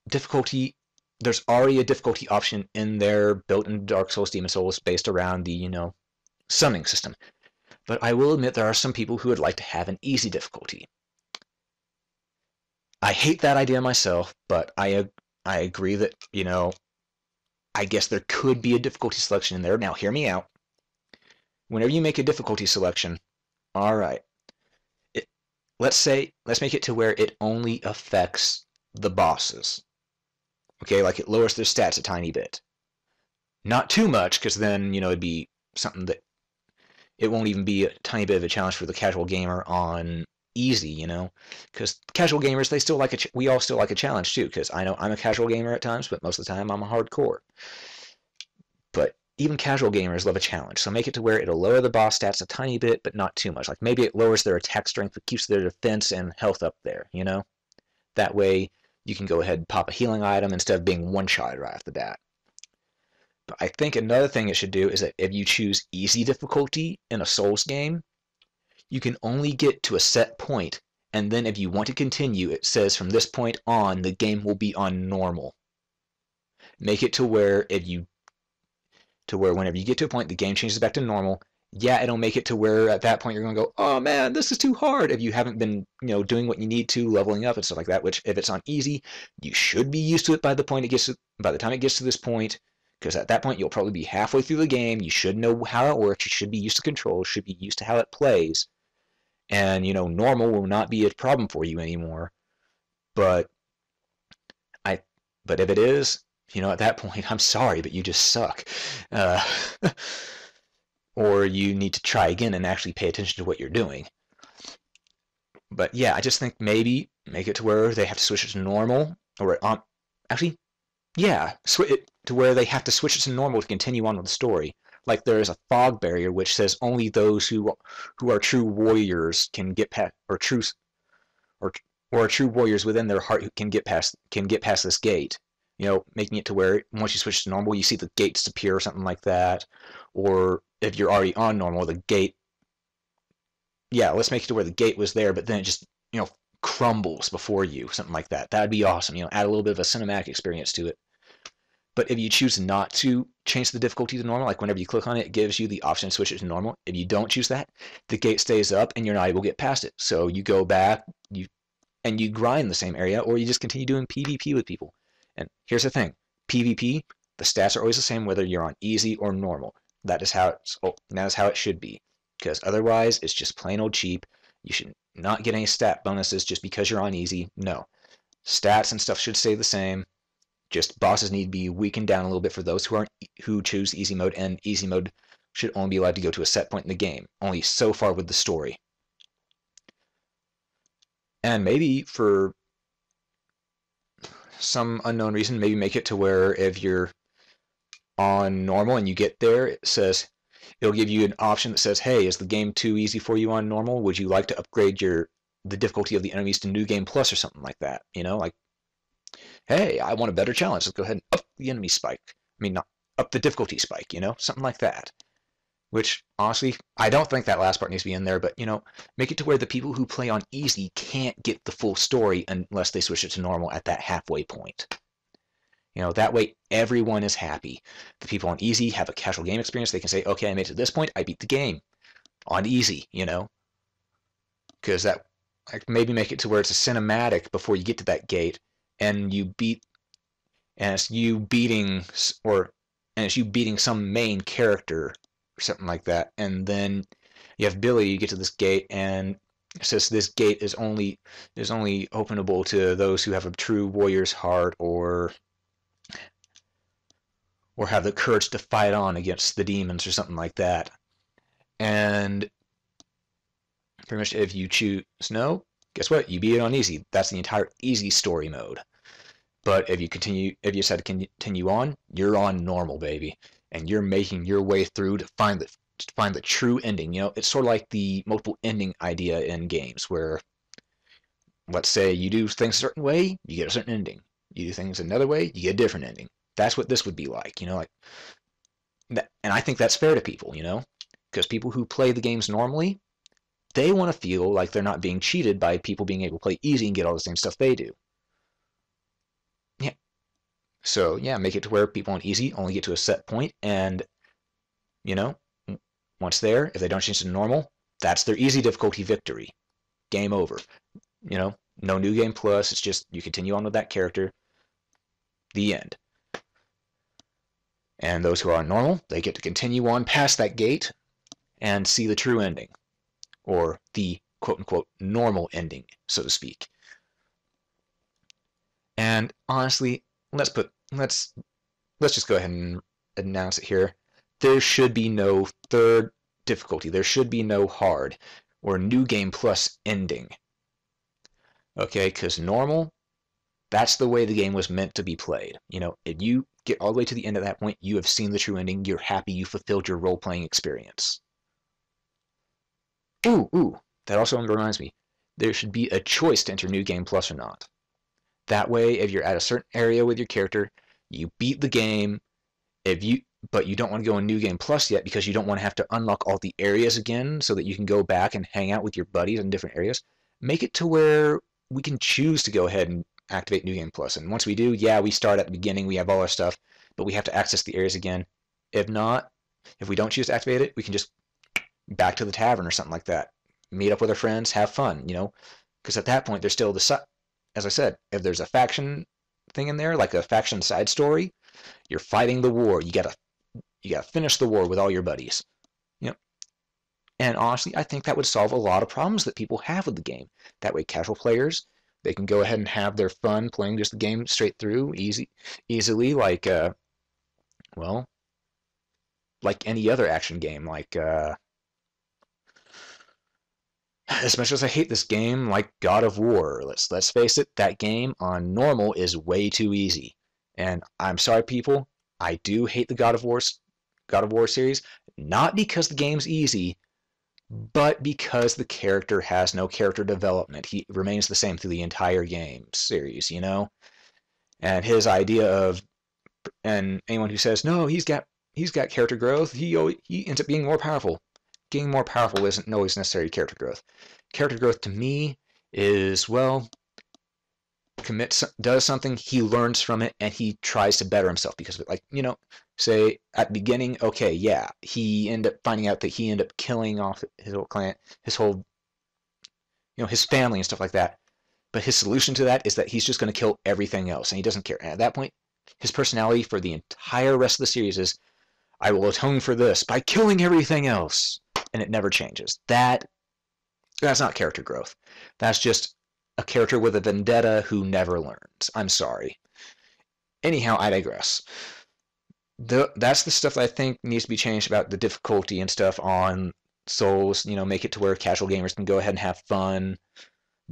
[SPEAKER 1] difficulty, there's already a difficulty option in there built into Dark Souls, Demon Souls, based around the, summoning system. But I will admit there are some people who would like to have an easy difficulty. I hate that idea myself, but I agree that, I guess there could be a difficulty selection in there. Now, hear me out. Whenever you make a difficulty selection, all right, it, let's make it to where it only affects the bosses. Okay, like it lowers their stats a tiny bit. Not too much, because then, it'd be something that it won't even be a tiny bit of a challenge for the casual gamer on easy, because casual gamers, they still like we all still like a challenge too, because I know I'm a casual gamer at times, but most of the time I'm a hardcore. But even casual gamers love a challenge, so make it to where it'll lower the boss stats a tiny bit, but not too much. Like maybe it lowers their attack strength, but keeps their defense and health up there, That way you can go ahead and pop a healing item instead of being one-shot right off the bat. But I think another thing it should do is that if you choose easy difficulty in a Souls game, you can only get to a set point, and then if you want to continue, it says from this point on, the game will be on normal. Make it to where whenever you get to a point, the game changes back to normal. Yeah, it'll make it to where at that point you're going to go, oh man, this is too hard if you haven't been, doing what you need to, leveling up and stuff like that, which if it's on easy, you should be used to it by the time it gets to this point, because at that point you'll probably be halfway through the game, you should know how it works, you should be used to controls, should be used to how it plays, and, normal will not be a problem for you anymore. But but if it is, at that point, I'm sorry, but you just suck. Uh, or you need to try again and actually pay attention to what you're doing. But yeah, I just think maybe make it to where they have to switch it to normal, or actually, yeah, switch it to where they have to switch it to normal to continue on with the story. Like there is a fog barrier which says only those who are true warriors can get past, or or true warriors within their heart who can get past this gate. Making it to where once you switch to normal, you see the gate disappear or something like that. Or if you're already on normal, the gate, yeah, let's make it to where the gate was there, but then it just, crumbles before you, something like that. That'd be awesome. Add a little bit of a cinematic experience to it. But if you choose not to change the difficulty to normal, like whenever you click on it, it gives you the option to switch it to normal. If you don't choose that, the gate stays up and you're not able to get past it. So you go back, you grind the same area, or you just continue doing PvP with people. And here's the thing, PvP, the stats are always the same whether you're on easy or normal. That is how it should be. Because otherwise, it's just plain old cheap. You should not get any stat bonuses just because you're on easy. No. Stats and stuff should stay the same. Just bosses need to be weakened down a little bit for those who choose easy mode, and easy mode should only be allowed to go to a set point in the game. Only so far with the story. And maybe for some unknown reason, maybe make it to where if you're on normal and you get there, it'll give you an option that says, hey, is the game too easy for you on normal? Would you like to upgrade the difficulty of the enemies to New Game Plus or something like that? Like, hey, I want a better challenge. Let's go ahead and up the enemy spike. Not up the difficulty spike, something like that. Which, honestly, I don't think that last part needs to be in there, but, make it to where the people who play on easy can't get the full story unless they switch it to normal at that halfway point. That way everyone is happy. The people on easy have a casual game experience. They can say, okay, I made it to this point, I beat the game. On easy, Because that, like, maybe make it to where it's a cinematic before you get to that gate, and it's you beating some main character, or something like that, and then you have Billy, you get to this gate, and it says this gate is only openable to those who have a true warrior's heart, or have the courage to fight on against the demons, or something like that. And pretty much if you choose no, guess what? You beat it on easy. That's the entire easy story mode. But if you decide to continue on, you're on normal, baby. And you're making your way through to to find the true ending. You know, it's sort of like the multiple ending idea in games where, let's say you do things a certain way, you get a certain ending. You do things another way, you get a different ending. That's what this would be like, you know, like that, and I think that's fair to people, you know, because people who play the games normally, they want to feel like they're not being cheated by people being able to play easy and get all the same stuff they do. Yeah. So yeah, make it to where people on easy only get to a set point, and you know, once there, if they don't change to normal, that's their easy difficulty victory. Game over. You know, no new game plus. It's just you continue on with that character. The end. And those who are on normal, they get to continue on past that gate and see the true ending, or the quote unquote normal ending, so to speak. And honestly, let's just go ahead and announce it here. There should be no third difficulty. There should be no hard or new game plus ending. Okay, because normal, that's the way the game was meant to be played. You know, if you get all the way to the end of that point, you have seen the true ending, you're happy, you fulfilled your role-playing experience. Ooh, that also reminds me. There should be a choice to enter New Game Plus or not. That way, if you're at a certain area with your character, you beat the game, but you don't want to go in New Game Plus yet because you don't want to have to unlock all the areas again so that you can go back and hang out with your buddies in different areas. Make it to where we can choose to go ahead and activate New Game Plus. And once we do, yeah, we start at the beginning, we have all our stuff, but we have to access the areas again. If not, if we don't choose to activate it, we can just back to the tavern or something like that. Meet up with our friends, have fun, you know? Because at that point, there's still as I said, if there's a faction thing in there, like a faction side story, you're fighting the war. You gotta finish the war with all your buddies. You know? And honestly, I think that would solve a lot of problems that people have with the game. That way, casual players, they can go ahead and have their fun playing just the game straight through, easily, like well, like any other action game, like as much as I hate this game, like God of War, let's face it, that game on normal is way too easy. And I'm sorry, people, I do hate the God of War series, not because the game's easy, but because the character has no character development. He remains the same through the entire game series, you know? And his idea of, and anyone who says, no, he's got character growth, he ends up being more powerful. Getting more powerful isn't always necessary character growth. Character growth to me is, well, does something, he learns from it, and he tries to better himself because of it. Like, you know, say at the beginning, okay, yeah, he ended up finding out that he ended up killing off his whole clan, his whole, you know, his family and stuff like that. But his solution to that is that he's just going to kill everything else, and he doesn't care. And at that point, his personality for the entire rest of the series is, I will atone for this by killing everything else. And it never changes. That's not character growth. That's just a character with a vendetta who never learns. I'm sorry. Anyhow, I digress. That's the stuff that I think needs to be changed about the difficulty and stuff on Souls. You know, make it to where casual gamers can go ahead and have fun,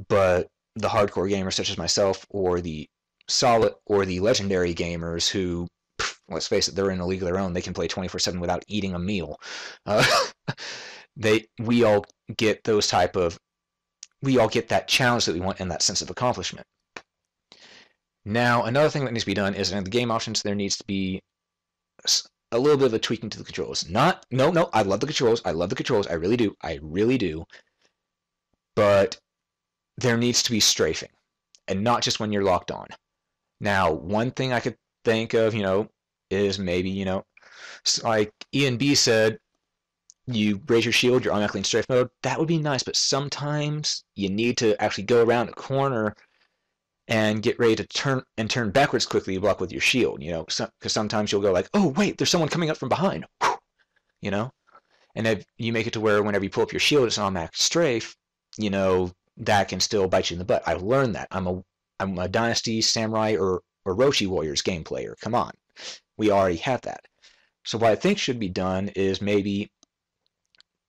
[SPEAKER 1] but the hardcore gamers such as myself, or the solid or the legendary gamers who, let's face it, they're in a league of their own. They can play 24/7 without eating a meal. Uh, we all get that challenge that we want and that sense of accomplishment. Now, another thing that needs to be done is in the game options, there needs to be a little bit of a tweaking to the controls. No, I love the controls. I love the controls. I really do. I really do. But there needs to be strafing, and not just when you're locked on. Now, one thing I could think of, you know, is maybe, you know, like Ian B said, you raise your shield, you're automatically in strafe mode. That would be nice, but sometimes you need to actually go around a corner and get ready to turn backwards quickly to block with your shield, you know, because sometimes you'll go like, oh, wait, there's someone coming up from behind, you know? And if you make it to where whenever you pull up your shield, it's an automatic strafe, you know, that can still bite you in the butt. I've learned that. I'm a Dynasty, Samurai, or Roshi Warriors game player. Come on. We already have that. So what I think should be done is maybe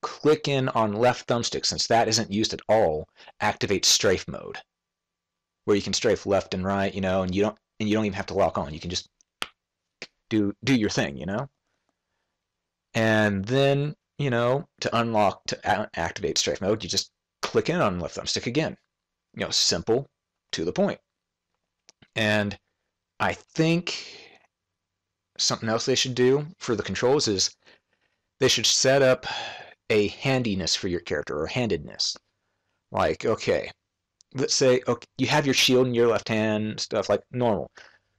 [SPEAKER 1] click in on left thumbstick, since that isn't used at all, activate strafe mode, where you can strafe left and right, you know, and you don't even have to lock on. You can just do your thing, you know. And then to unlock, to activate strafe mode, you just click in on left thumbstick again. Simple, to the point. And I think something else they should do for the controls is they should set up a handiness for your character, or handedness. Like, okay, let's say okay, you have your shield in your left hand, stuff like normal.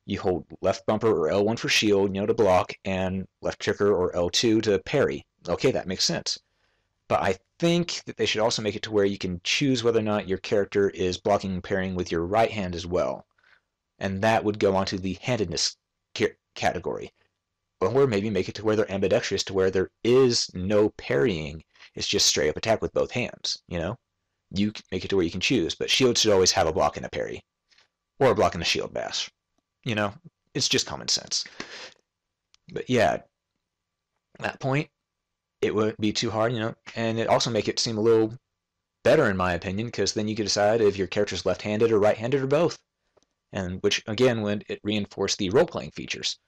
[SPEAKER 1] You hold left bumper or L1 for shield, to block, and left trigger or L2 to parry. Okay, that makes sense. But I think that they should also make it to where you can choose whether or not your character is blocking and parrying with your right hand as well. And that would go onto the handedness category. Or maybe make it to where they're ambidextrous, to where there is no parrying. It's just straight up attack with both hands, You make it to where you can choose, but shield should always have a block and a parry. Or a block and a shield bash. It's just common sense. But yeah, at that point, it wouldn't be too hard, and it also make it seem a little better in my opinion, because then you could decide if your character's left-handed or right-handed or both, and which again would it reinforce the role-playing features.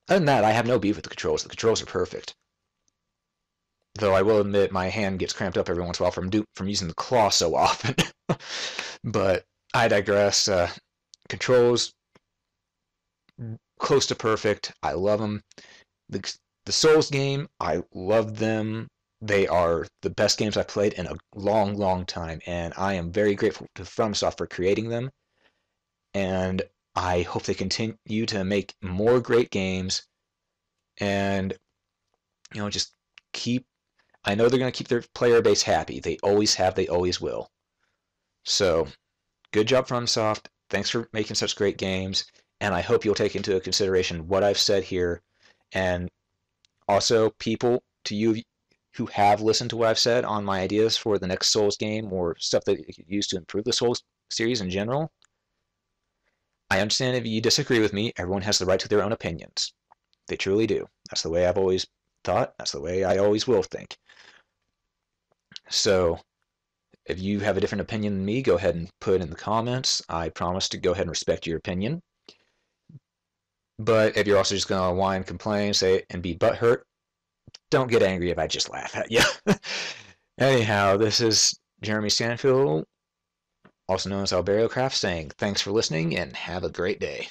[SPEAKER 1] Other than that, I have no beef with the controls. The controls are perfect. Though I will admit my hand gets cramped up every once in a while from using the claw so often. But I digress. Controls, close to perfect. I love them. The Souls game, I love them. They are the best games I've played in a long, long time, and I am very grateful to FromSoft for creating them. And I hope they continue to make more great games, and just keep. I know they're going to keep their player base happy. They always have. They always will. So, good job, FromSoft. Thanks for making such great games, and I hope you'll take into consideration what I've said here, and also people to you who have listened to what I've said on my ideas for the next Souls game or stuff that you could use to improve the Souls series in general. I understand if you disagree with me. Everyone has the right to their own opinions. They truly do. That's the way I've always thought. That's the way I always will think. So, if you have a different opinion than me, go ahead and put it in the comments. I promise to go ahead and respect your opinion. But if you're also just going to whine, complain, say, and be butthurt, don't get angry if I just laugh at you. Anyhow, this is Jeremy Stanfield, also known as Alberio Craft, saying thanks for listening and have a great day.